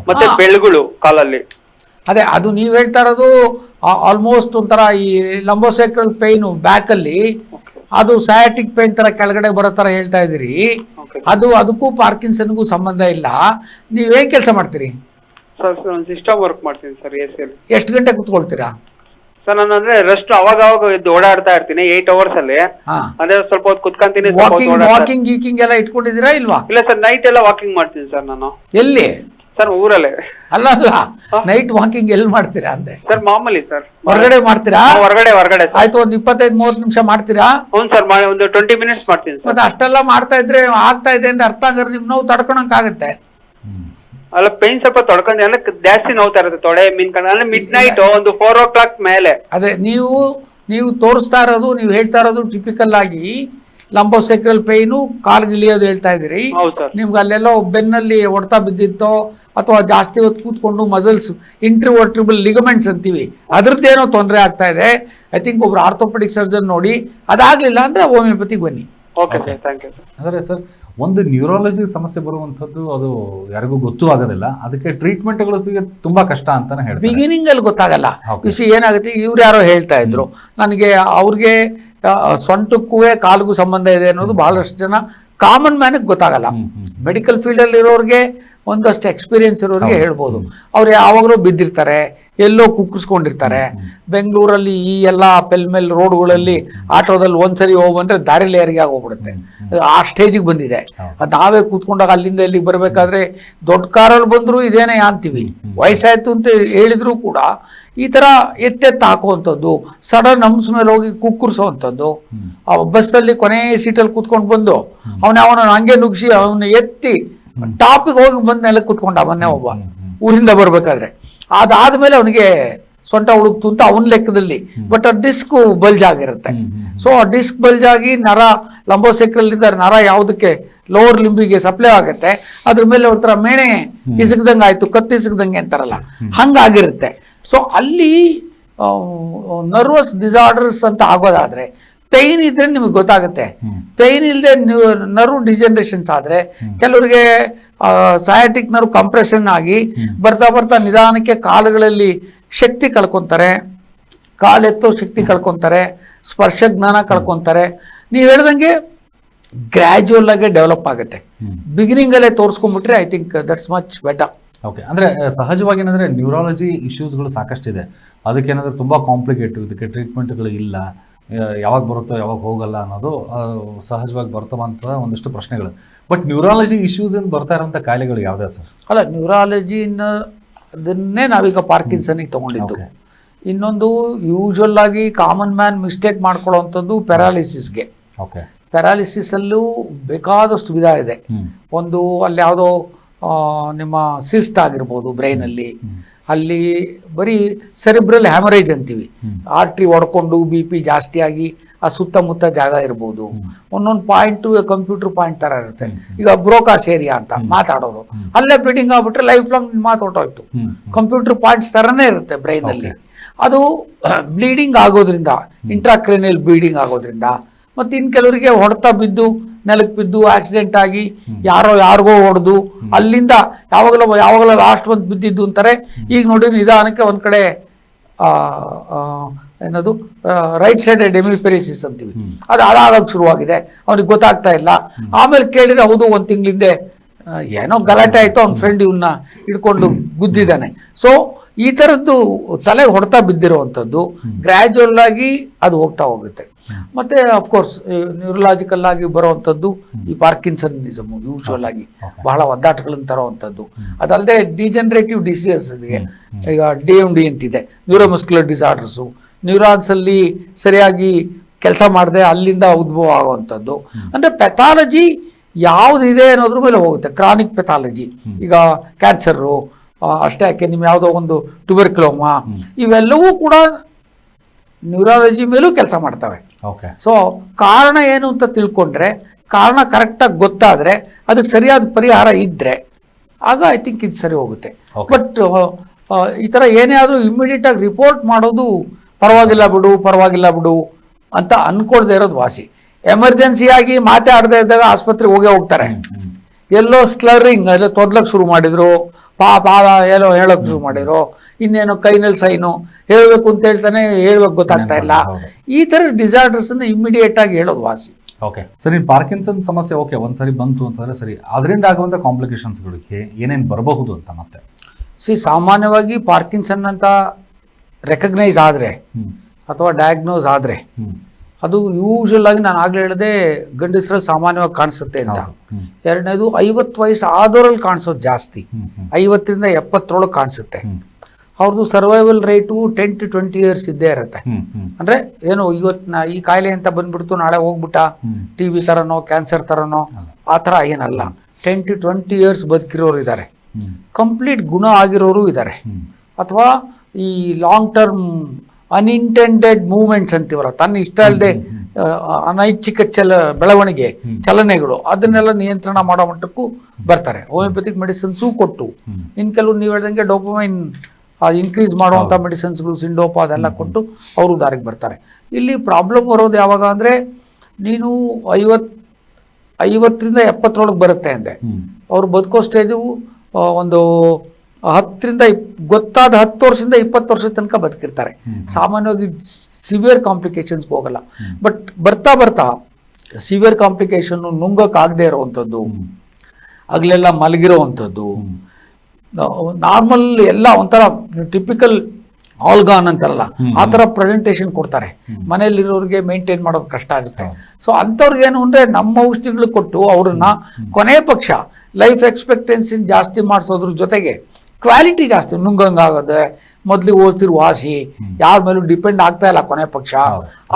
ಮತ್ತೆ ಬೆಳ್ಗಳು ಕಾಲಲ್ಲಿ. ಅದೇ, ಅದು ನೀವು ಹೇಳ್ತಾ ಇರೋದು ಆಲ್ಮೋಸ್ಟ್ ಒಂಥರ ಈ ಲಂಬೋಸೆಕ್ರಲ್ ಪೈನ್ ಬ್ಯಾಕ್ ಅಲ್ಲಿ ಅದು ಸಯಾಟಿಕ್ ಪೇನ್ ತರ ಕೆಳಗಡೆ ಬರೋ ತರ ಹೇಳ್ತಾ ಇದ್ದೀರಿ. Okay. ಅದಕ್ಕೂ ಪಾರ್ಕಿನ್ಸನ್ಗೂ ಸಂಬಂಧ ಇಲ್ಲ. ನೀವೇನ್ ಕೆಲಸ ಮಾಡ್ತೀರಿ ಸರ್? ಸಿಸ್ಟಮ್ ವರ್ಕ್ ಮಾಡ್ತೀನಿ ಸರ್ AC ಅಲ್ಲಿ. ಎಷ್ಟು ಗಂಟೆ ಕುತ್ಕೊಳ್ತೀರಾ ಸರ್ ನಾನು ಅಂದ್ರೆ ರೆಸ್ಟ್ ಅವಾಗ ಎದ್ದು ಓಡಾಡ್ತಾ ಇರ್ತೀನಿ 8 hours ಅಲ್ಲಿ. ಹಾ ಅಂದ್ರೆ ಸ್ವಲ್ಪ ಹೊತ್ತು ಕುತ್ಕೊಂತೀನಿ, ಸ್ವಲ್ಪ ಹೊತ್ತು ಓಡಾಡ್ತಾ ವಾಕಿಂಗ್ ಗೀಕಿಂಗ್ ಎಲ್ಲ ಇಟ್ಕೊಂಡಿದ್ದೀರಾ ಇಲ್ವಾ? ಇಲ್ಲ ಸರ್, ನೈಟ್ ಎಲ್ಲ ವಾಕಿಂಗ್ ಮಾಡ್ತೀನಿ ಸರ್ ನಾನು. ಎಲ್ಲಿ? ಸರ್ ಊರಲ್ಲೇ. ಅಲ್ಲ ನೈಟ್ ವಾಕಿಂಗ್ ಎಲ್ಲಿ ಮಾಡ್ತೀರಾ ಅಂದೆ? ಸರ್ ಮಾಮೂಲಿ ಸರ್, ಹೊರಗಡೆ ಮಾಡ್ತೀರಾ? ಹೊರಗಡೆ ಸರ್. ಆಯ್ತು, ಒಂದು 25-30 ನಿಮಿಷ ಮಾಡ್ತೀರಾ? ಹ್ಞೂ ಸರ್, ಒಂದು 20 minutes ಮಾಡ್ತೀನಿ ಸರ್. ಮತ್ತೆ ಅಷ್ಟೆಲ್ಲ ಮಾಡ್ತಾ ಇದ್ರೆ ಆಗ್ತಾ ಇದೆ ಅಂದ್ರೆ ಅರ್ಥ ಆಗದ್ರೆ ನಿಮ್ ನೋವು ತಡ್ಕೊಳಕ್ ಆಗುತ್ತೆ. ಅಲ್ಲ ಪೇನ್ ಸ್ವಲ್ಪ ತೊಡ್ಕೊಂಡು ಅಂದ್ರೆ ಜಾಸ್ತಿ ನೋವ್ತಾ ಇರುತ್ತೆ ತೊಡೆ ಮೀನ್ಕೊಂಡು. ಅಂದ್ರೆ ಮಿಡ್ ನೈಟ್ ಒಂದು 4 o'clock ಮೇಲೆ. ಅದೇ ನೀವು ತೋರಿಸ್ತಾ ಇರೋದು, ನೀವು ಹೇಳ್ತಾ ಇರೋದು ಟಿಪಿಕಲ್ ಆಗಿ ಲಂಬೋಸೆಕ್ರಲ್ ಪೇಯ್ನು, ಕಾಲ್ಗೆ ಇಳಿಯೋದು ಹೇಳ್ತಾ ಇದ್ದೀರಿ. ಹೌದು ಸರ್. ನಿಮ್ಗೆ ಅಲ್ಲೆಲ್ಲೋ ಬೆನ್ನಲ್ಲಿ ಹೊಡೆತ ಬಿದ್ದಿತ್ತೋ ಅಥವಾ ಜಾಸ್ತಿ ಹೊತ್ತು ಕೂತ್ಕೊಂಡು ಮಸಲ್ಸ್ ಇಂಟ್ರಿವರ್ಟ್ರಿಬಲ್ ಲಿಗಮೆಂಟ್ಸ್ ಅಂತೀವಿ, ಅದ್ರದ್ದೇನೋ ತೊಂದರೆ ಆಗ್ತಾ ಇದೆ. ಐ ಥಿಂಕ್ ಒಬ್ರು ಆರ್ಥೋಪೆಡಿಕ್ ಸರ್ಜನ್ ನೋಡಿ, ಅದಾಗ್ಲಿಲ್ಲ ಅಂದ್ರೆ ಹೋಮಿಯೋಪತಿಗೆ ಬನ್ನಿ. Okay sir, thank you sir. ಅಂದರೆ ಸರ್, ಒಂದು ನ್ಯೂರಾಲಜಿ ಸಮಸ್ಯೆ ಬರುವಂಥದ್ದು ಅದು ಯಾರಿಗೂ ಗೊತ್ತೂ ಆಗೋದಿಲ್ಲ. ಅದಕ್ಕೆ ಟ್ರೀಟ್ಮೆಂಟ್ಗಳು ಸಿಗೋದು ತುಂಬಾ ಕಷ್ಟ ಅಂತಾನೆ ಹೇಳ್ತಾರೆ. ಬಿಗಿನಿಂಗ್ ಅಲ್ಲಿ ಗೊತ್ತಾಗಲ್ಲ. Okay. ಏನಾಗುತ್ತೆ, ಇವ್ರು ಯಾರೋ ಹೇಳ್ತಾ ಇದ್ರು ನನಗೆ, ಅವ್ರಿಗೆ ಸೊಂಟಕ್ಕೂ ಕಾಲಿಗೂ ಸಂಬಂಧ ಇದೆ ಅನ್ನೋದು ಬಹಳಷ್ಟು ಜನ ಕಾಮನ್ ಮ್ಯಾನ್ಗೆ ಗೊತ್ತಾಗಲ್ಲ. ಮೆಡಿಕಲ್ ಫೀಲ್ಡ್ ಅಲ್ಲಿ ಇರೋರಿಗೆ, ಒಂದಷ್ಟು ಎಕ್ಸ್ಪೀರಿಯನ್ಸ್ ಇರೋರಿಗೆ ಹೇಳ್ಬೋದು. ಅವ್ರು ಯಾವಾಗಲೂ ಬಿದ್ದಿರ್ತಾರೆ, ಎಲ್ಲೋ ಕುಕ್ಕರ್ಸ್ಕೊಂಡಿರ್ತಾರೆ. ಬೆಂಗಳೂರಲ್ಲಿ ಈ ಎಲ್ಲ ಪೆಲ್ಮೆಲ್ ರೋಡ್ಗಳಲ್ಲಿ ಆಟೋದಲ್ಲಿ ಒಂದ್ಸರಿ ಹೋಗ್ಬಂದ್ರೆ ದಾರಿಲಿ ಯಾರಿಗೆ ಆಗೋಗ್ಬಿಡುತ್ತೆ. ಆ ಸ್ಟೇಜಿಗೆ ಬಂದಿದೆ. ನಾವೇ ಕೂತ್ಕೊಂಡಾಗ ಅಲ್ಲಿಂದ ಇಲ್ಲಿಗೆ ಬರ್ಬೇಕಾದ್ರೆ ದೊಡ್ಡ ಕಾರಲ್ಲಿ ಬಂದ್ರು ಇದೇನೇ ಅಂತೀವಿ. ವಯಸ್ಸಾಯ್ತು ಅಂತ ಹೇಳಿದ್ರು ಕೂಡ ಈ ತರ ಎತ್ತೆತ್ತ ಹಾಕುವಂಥದ್ದು, ಸಡನ್ ಹಂಸ್ ಮೇಲೆ ಹೋಗಿ ಕುಕ್ಕರ್ಸೋವಂಥದ್ದು. ಆ ಬಸ್ಸಲ್ಲಿ ಕೊನೆ ಸೀಟಲ್ಲಿ ಕೂತ್ಕೊಂಡು ಬಂದು ಅವನ ಹಂಗೆ ನುಗ್ಸಿ ಅವನ್ನ ಎತ್ತಿ ಟಾಪಿಗೆ ಹೋಗಿ ಬಂದ ನೆಲಕ್ಕೆ ಕೂತ್ಕೊಂಡ ಮೊನ್ನೆ ಒಬ್ಬ ಊರಿಂದ ಬರ್ಬೇಕಾದ್ರೆ. ಅದಾದ್ಮೇಲೆ ಅವನಿಗೆ ಸೊಂಟ ಹುಡುಕ್ತು ಅಂತ ಅವನ ಲೆಕ್ಕದಲ್ಲಿ. ಬಟ್ ಆ ಡಿಸ್ಕ್ ಬಲ್ಜ್ ಆಗಿರುತ್ತೆ. ಸೊ ಆ ಡಿಸ್ಕ್ ಬಲ್ಜ್ ಆಗಿ ನರ ಲಂಬೋಸೆಕ್ರಲ್ ಇಂದ ನರ ಯಾವುದಕ್ಕೆ ಲೋವರ್ ಲಿಂಬಿಗೆ ಸಪ್ಲೈ ಆಗುತ್ತೆ, ಅದ್ರ ಮೇಲೆ ಒಂಥರ ಮೇಣೆ ಇಸಗ್ದಂಗೆ ಆಯ್ತು, ಕತ್ತಿಸಗ್ದಂಗೆ ಅಂತಾರಲ್ಲ, ಹಂಗಾಗಿರುತ್ತೆ. ಸೊ ಅಲ್ಲಿ ನರ್ವಸ್ ಡಿಸಾರ್ಡರ್ಸ್ ಅಂತ ಆಗೋದಾದ್ರೆ, ಪೈನ್ ಇದ್ರೆ ನಿಮಗೆ ಗೊತ್ತಾಗುತ್ತೆ. ಪೈನ್ ಇಲ್ಲದೆ ನರ್ವ್ ಡಿಜನರೇಷನ್ಸ್ ಆದ್ರೆ, ಕೆಲವರಿಗೆ ಸಯಾಟಿಕ್ ನರ್ವ್ ಕಂಪ್ರೆಷನ್ ಆಗಿ ಬರ್ತಾ ಬರ್ತಾ ನಿಧಾನಕ್ಕೆ ಕಾಲುಗಳಲ್ಲಿ ಶಕ್ತಿ ಕಳ್ಕೊಂತಾರೆ, ಕಾಲೆತ್ತೋ ಶಕ್ತಿ ಕಳ್ಕೊಂತಾರೆ, ಸ್ಪರ್ಶ ಜ್ಞಾನ ಕಳ್ಕೊಂತಾರೆ. ನೀವು ಹೇಳ್ದಂಗೆ ಗ್ರ್ಯಾಜುವಲ್ ಆಗಿ ಡೆವಲಪ್ ಆಗುತ್ತೆ. ಬಿಗಿನಿಂಗ್ ಅಲ್ಲೇ ತೋರಿಸ್ಕೊಂಡ್ಬಿಟ್ರೆ I think that's much better. Okay, ಅಂದರೆ ಸಹಜವಾಗಿ ಏನಂದರೆ ನ್ಯೂರಾಲಜಿ ಇಶ್ಯೂಸ್ಗಳು ಸಾಕಷ್ಟಿದೆ. ಅದಕ್ಕೇನಾದರೂ ತುಂಬ ಕಾಂಪ್ಲಿಕೇಟು, ಇದಕ್ಕೆ ಟ್ರೀಟ್ಮೆಂಟ್ಗಳು ಇಲ್ಲ, ಯಾವಾಗ ಬರುತ್ತೋ ಯಾವಾಗ ಹೋಗಲ್ಲ ಅನ್ನೋದು ಸಹಜವಾಗಿ ಬರ್ತವಂಥ ಒಂದಿಷ್ಟು ಪ್ರಶ್ನೆಗಳು. ಬಟ್ ನ್ಯೂರಾಲಜಿ ಇಶ್ಯೂಸಿಂದ ಬರ್ತಾ ಇರೋಂಥ ಕಾಯಿಲೆಗಳು ಯಾವುದೇ ಸರ್? ಅಲ್ಲ, ನ್ಯೂರಾಲಜಿನ ಅದನ್ನೇ ನಾವೀಗ ಪಾರ್ಕಿನ್ಸನ್ಗೆ ತಗೊಂಡಿದ್ದು. ಇನ್ನೊಂದು ಯೂಶುವಲ್ ಆಗಿ ಕಾಮನ್ ಮ್ಯಾನ್ ಮಿಸ್ಟೇಕ್ ಮಾಡ್ಕೊಳ್ಳೋವಂಥದ್ದು ಪ್ಯಾರಾಲಿಸಿಸ್ಗೆ. ಓಕೆ, ಪ್ಯಾರಾಲಿಸಿಸಲ್ಲೂ ಬೇಕಾದಷ್ಟು ವಿಧ ಇದೆ. ಒಂದು ಅಲ್ಲಿ ಯಾವುದೋ ನಿಮ್ಮ ಸಿಸ್ಟ್ ಆಗಿರ್ಬೋದು ಬ್ರೈನಲ್ಲಿ, ಅಲ್ಲಿ ಬರೀ ಸೆರಿಬ್ರಲ್ ಹ್ಯಾಮರೇಜ್ ಅಂತೀವಿ, ಆರ್ಟ್ರಿ ಹೊಡ್ಕೊಂಡು BP ಜಾಸ್ತಿ ಆಗಿ ಆ ಸುತ್ತಮುತ್ತ ಜಾಗ ಇರ್ಬೋದು. ಒಂದೊಂದು ಪಾಯಿಂಟು ಕಂಪ್ಯೂಟರ್ ಪಾಯಿಂಟ್ ತರ ಇರುತ್ತೆ. ಈಗ ಬ್ರೋಕಾಸ್ ಏರಿಯಾ ಅಂತ ಮಾತಾಡೋರು, ಅಲ್ಲೇ ಬ್ಲೀಡಿಂಗ್ ಆಗ್ಬಿಟ್ರೆ ಲೈಫ್ ಲಾಂಗ್ ಮಾತು ಹೊಟ್ಟೋಯ್ತು. ಕಂಪ್ಯೂಟರ್ ಪಾಯಿಂಟ್ಸ್ ತರನೇ ಇರುತ್ತೆ ಬ್ರೈನ್ ಅಲ್ಲಿ. ಅದು ಬ್ಲೀಡಿಂಗ್ ಆಗೋದ್ರಿಂದ, ಇಂಟ್ರಾಕ್ರೇನಿಯಲ್ ಬ್ಲೀಡಿಂಗ್ ಆಗೋದ್ರಿಂದ, ಮತ್ತೆ ಇನ್ ಕೆಲವರಿಗೆ ಹೊಡೆತ ಬಿದ್ದು ನೆಲಕ್ಕೆ ಬಿದ್ದು ಆಕ್ಸಿಡೆಂಟ್ ಆಗಿ ಯಾರಿಗೋ ಹೊಡೆದು ಅಲ್ಲಿಂದ ಯಾವಾಗಲೂ ಲಾಸ್ಟ್ ಬಂದು ಬಿದ್ದಿದ್ದು ಅಂತಾರೆ. ಈಗ ನೋಡಿ ನಿಧಾನಕ್ಕೆ ಒಂದ್ ಕಡೆ ಏನದು ರೈಟ್ ಸೈಡ್ ಡೆಮಿಪೆರಿಸಿಸ್ ಅಂತೀವಿ, ಅದು ಅದಾಗಕ್ಕೆ ಶುರುವಾಗಿದೆ. ಅವ್ನಿಗೆ ಗೊತ್ತಾಗ್ತಾ ಇಲ್ಲ. ಆಮೇಲೆ ಕೇಳಿದ್ರೆ ಹೌದು, 1 ತಿಂಗಳಿಂದೆ ಏನೋ ಗಲಾಟೆ ಆಯ್ತು, ಅವ್ನ ಫ್ರೆಂಡ್ ಇವನ್ನ ಹಿಡ್ಕೊಂಡು ಗುದ್ದಿದ್ದಾನೆ. ಸೊ ಈ ಥರದ್ದು ತಲೆ ಹೊಡೆತ ಬಿದ್ದಿರುವಂಥದ್ದು ಗ್ರ್ಯಾಜುವಲ್ ಆಗಿ ಅದು ಹೋಗ್ತಾ ಹೋಗುತ್ತೆ. ಮತ್ತೆ ಅಫ್ಕೋರ್ಸ್ ನ್ಯೂರಲಾಜಿಕಲ್ ಆಗಿ ಬರುವಂಥದ್ದು ಈ ಪಾರ್ಕಿನ್ಸನ್ನಿಸಮ್ ಯೂಶುವಲ್ ಆಗಿ ಬಹಳ ಒದ್ದಾಟಗಳನ್ನು ತರುವಂಥದ್ದು. ಅದಲ್ಲದೆ ಡಿಜನರೇಟಿವ್ ಡಿಸೀಸಸ್ ಇದೆ. ಈಗ DMD ಅಂತಿದೆ, ನ್ಯೂರೋಮಸ್ಕ್ಯುಲರ್ ಡಿಸಾರ್ಡರ್ಸು. ನ್ಯೂರಾನ್ಸ್ ಅಲ್ಲಿ ಸರಿಯಾಗಿ ಕೆಲಸ ಮಾಡದೆ ಅಲ್ಲಿಂದ ಉದ್ಭವ ಆಗುವಂಥದ್ದು. ಅಂದ್ರೆ ಪೆಥಾಲಜಿ ಯಾವುದಿದೆ ಅನ್ನೋದ್ರ ಮೇಲೆ ಹೋಗುತ್ತೆ. ಕ್ರಾನಿಕ್ ಪೆಥಾಲಜಿ, ಈಗ ಕ್ಯಾನ್ಸರು ಅಷ್ಟೇ ಯಾಕೆ, ನಿಮ್ಮ ಯಾವುದೋ ಒಂದು ಟ್ಯೂಬರ್ಕ್ಲೋಮಾ, ಇವೆಲ್ಲವೂ ಕೂಡ ನ್ಯೂರಾಲಜಿ ಮೇಲೂ ಕೆಲಸ ಮಾಡ್ತವೆ. ಸೊ ಕಾರಣ ಏನು ಅಂತ ತಿಳ್ಕೊಂಡ್ರೆ, ಕಾರಣ ಕರೆಕ್ಟಾಗಿ ಗೊತ್ತಾದ್ರೆ, ಅದಕ್ಕೆ ಸರಿಯಾದ ಪರಿಹಾರ ಇದ್ರೆ ಆಗ ಐ ಥಿಂಕ್ ಇದು ಸರಿ ಹೋಗುತ್ತೆ. ಬಟ್ ಈ ಥರ ಏನೇ ಆದರೂ ಇಮಿಡಿಯೇಟ್ ಆಗಿ ರಿಪೋರ್ಟ್ ಮಾಡೋದು ಪರವಾಗಿಲ್ಲ ಬಿಡು ಅಂತ ಅನ್ಕೊಳ್ದೆ ಇರೋದು ವಾಸಿ. ಎಮರ್ಜೆನ್ಸಿಯಾಗಿ ಮಾತಾಡದೇ ಇದ್ದಾಗ ಆಸ್ಪತ್ರೆಗೆ ಹೋಗ್ತಾರೆ. ಎಲ್ಲೋ ಸ್ಲರಿಂಗ್ ಎಲ್ಲ ತೊದ್ಲಕ್ಕೆ ಶುರು ಮಾಡಿದ್ರು, ಏನೋ ಹೇಳೋಕೆ ಶುರು ಮಾಡಿದ್ರು, ಇನ್ನೇನೋ ಕೈನಲ್ಲಿ ಸೈನು, ಹೇಳ್ಬೇಕು ಅಂತ ಹೇಳ್ತಾನೆ, ಹೇಳ್ಬೇಕು ಗೊತ್ತಾಗ್ತಾ ಇಲ್ಲ. ಹೌದು. ಈ ತರ ಡಿಸಾರ್ಡರ್ಸ್ ಇಮಿಡಿಯೇಟ್ ಆಗಿ ಹೇಳೋದು ವಾಸಿ. ಓಕೆ ಸರಿ, ಪಾರ್ಕಿನ್ಸನ್ ಸಮಸ್ಯೆ ಓಕೆ ಒಂದ್ಸರಿ ಬಂತು ಅಂತಂದ್ರೆ ಸರಿ, ಅದರಿಂದ ಆಗುವಂತ ಕಾಂಪ್ಲಿಕೇಶನ್ಸ್ಗಳಿಗೆ ಏನೇನು ಬರಬಹುದು ಅಂತ ಮತ್ತೆ ಸಾಮಾನ್ಯವಾಗಿ ಪಾರ್ಕಿನ್ಸನ್ ಅಂತ ರೆಕಗ್ನೈಸ್ ಆದರೆ ಅಥವಾ ಡಯಾಗ್ನೋಸ್ ಆದರೆ ಅದು ಯೂಶಲ್ ಆಗಿ ನಾನು ಆಗ್ಲೇ ಹೇಳಿದೆ ಗಂಡಸರಲ್ಲಿ ಸಾಮಾನ್ಯವಾಗಿ ಕಾಣಿಸುತ್ತೆ ಅಂತ. ಎರಡನೇದು 50 ವಯಸ್ಸು ಆದವರಲ್ಲಿ ಕಾಣಿಸೋದು ಜಾಸ್ತಿ, 50ರಿಂದ 70 ಕಾಣಿಸುತ್ತೆ. ಅವ್ರದ್ದು ಸರ್ವೈವಲ್ ರೇಟು 10 to 20 years ಇದ್ದೇ ಇರುತ್ತೆ. ಅಂದ್ರೆ ಏನು ಇವತ್ತು ಈ ಕಾಯಿಲೆ ಅಂತ ಬಂದ್ಬಿಡ್ತು ನಾಳೆ ಹೋಗ್ಬಿಟ್ಟ TB ತರನೋ ಕ್ಯಾನ್ಸರ್ ತರನೋ ಆ ಥರ ಏನಲ್ಲ. 10 to 20 years ಬದುಕಿರೋರು ಇದ್ದಾರೆ, ಕಂಪ್ಲೀಟ್ ಗುಣ ಆಗಿರೋರು ಇದ್ದಾರೆ, ಅಥವಾ ಈ ಲಾಂಗ್ ಟರ್ಮ್ ಅನ್ಇಂಟೆಂಡೆಡ್ ಮೂವ್ಮೆಂಟ್ಸ್ ಅಂತೀವಲ್ಲ, ತನ್ನ ಇಷ್ಟ ಅಲ್ಲದೆ ಅನೈಚ್ಛಿಕ ಬೆಳವಣಿಗೆ ಚಲನೆಗಳು ಅದನ್ನೆಲ್ಲ ನಿಯಂತ್ರಣ ಮಾಡೋ ಮಟ್ಟಕ್ಕೂ ಬರ್ತಾರೆ. ಹೋಮಿಯೋಪತಿಕ್ ಮೆಡಿಸಿನ್ಸು ಕೊಟ್ಟು ಇನ್ನು ಕೆಲವು ನೀವು ಹೇಳ್ದಂಗೆ ಡೋಪಮೈನ್ ಇನ್ಕ್ರೀಸ್ ಮಾಡುವಂಥ ಮೆಡಿಸಿನ್ಸ್ಗಳು ಸಿಂಡೋಪ ಅದೆಲ್ಲ ಕೊಟ್ಟು ಅವರು ದಾರಿಗೆ ಬರ್ತಾರೆ. ಇಲ್ಲಿ ಪ್ರಾಬ್ಲಮ್ ಬರೋದು ಯಾವಾಗ ಅಂದರೆ ನೀನು 50ರಿಂದ 70 ಬರುತ್ತೆ ಅಂದೆ, ಅವ್ರು ಬದುಕೋ ಸ್ಟೇಜು ಒಂದು 10ರಿಂದ ಗೊತ್ತಾದ 10 ವರ್ಷದಿಂದ 20 ವರ್ಷದ ತನಕ ಬದುಕಿರ್ತಾರೆ. ಸಾಮಾನ್ಯವಾಗಿ ಸಿವಿಯರ್ ಕಾಂಪ್ಲಿಕೇಶನ್ಸ್ಗೆ ಹೋಗಲ್ಲ. ಬಟ್ ಬರ್ತಾ ಬರ್ತಾ ಸಿವಿಯರ್ ಕಾಂಪ್ಲಿಕೇಶನ್ ನುಂಗಕ್ಕಾಗದೇ ಇರೋವಂಥದ್ದು, ಆಗ್ಲೆಲ್ಲ ಮಲಗಿರೋವಂಥದ್ದು, ನಾರ್ಮಲ್ ಎಲ್ಲ ಒಂಥರ ಟಿಪಿಕಲ್ ಆಲ್ಗಾನ್ ಅಂತಾರಲ್ಲ ಆ ಥರ ಪ್ರೆಸೆಂಟೇಷನ್ ಕೊಡ್ತಾರೆ. ಮನೆಯಲ್ಲಿರೋರಿಗೆ ಮೇಂಟೈನ್ ಮಾಡೋದು ಕಷ್ಟ ಆಗುತ್ತೆ. ಸೊ ಅಂಥವ್ರಿಗೆ ಏನು ಅಂದರೆ ನಮ್ಮ ಔಷಧಿಗಳು ಕೊಟ್ಟು ಅವ್ರನ್ನ ಕೊನೆ ಪಕ್ಷ ಲೈಫ್ ಎಕ್ಸ್ಪೆಕ್ಟೆನ್ಸಿ ಜಾಸ್ತಿ ಮಾಡಿಸೋದ್ರ ಜೊತೆಗೆ ಕ್ವಾಲಿಟಿ ಜಾಸ್ತಿ, ನುಂಗಂಗಾಗದೆ ಮೊದಲಿಗೆ ಓದಿಸಿರು ವಾಸಿ, ಯಾರ ಮೇಲೂ ಡಿಪೆಂಡ್ ಆಗ್ತಾ ಇಲ್ಲ ಕೊನೆ ಪಕ್ಷ,